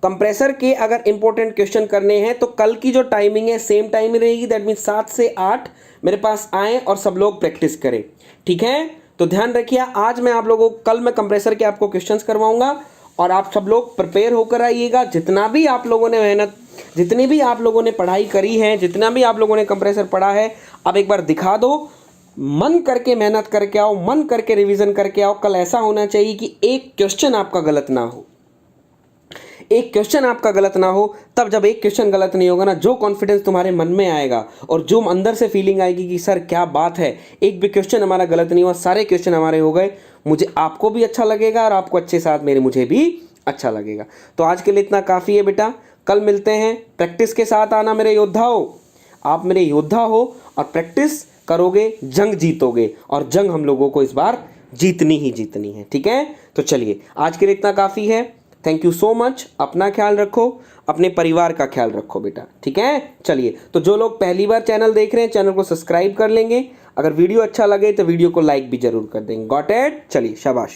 कंप्रेसर के अगर इंपॉर्टेंट क्वेश्चन करने हैं तो कल की जो टाइमिंग है सेम टाइम रहेगी, दैट मीन्स 7 से 8 मेरे पास आए और सब लोग प्रैक्टिस करें, ठीक है। तो ध्यान रखिए, आज मैं आप लोगों को, कल मैं कंप्रेसर के आपको क्वेश्चंस करवाऊंगा और आप सब लोग प्रिपेयर होकर आइएगा। जितना भी आप लोगों ने मेहनत, जितनी भी आप लोगों ने पढ़ाई करी है, जितना भी आप लोगों ने कंप्रेसर पढ़ा है, अब एक बार दिखा दो, मन करके मेहनत करके आओ, मन करके रिवीजन करके आओ। कल ऐसा होना चाहिए कि एक क्वेश्चन आपका गलत ना हो, एक क्वेश्चन आपका गलत ना हो। तब जब एक क्वेश्चन गलत नहीं होगा ना, जो कॉन्फिडेंस तुम्हारे मन में आएगा और जो अंदर से फीलिंग आएगी कि सर क्या बात है, एक भी क्वेश्चन हमारा गलत नहीं हुआ, सारे क्वेश्चन हमारे हो गए, मुझे आपको भी अच्छा लगेगा और आपको अच्छे साथ मुझे भी अच्छा लगेगा। तो आज के लिए इतना काफ़ी है बेटा, कल मिलते हैं। प्रैक्टिस के साथ आना मेरे योद्धाओं, आप मेरे योद्धा हो और प्रैक्टिस करोगे, जंग जीतोगे और जंग हम लोगों को इस बार जीतनी ही जीतनी है, ठीक है। तो चलिए आज के लिए इतना काफ़ी है। Thank you so much. अपना ख्याल रखो, अपने परिवार का ख्याल रखो बेटा, ठीक है। चलिए, तो जो लोग पहली बार चैनल देख रहे हैं चैनल को सब्सक्राइब कर लेंगे, अगर वीडियो अच्छा लगे तो वीडियो को लाइक भी जरूर कर देंगे। Got it? चलिए, शाबाश।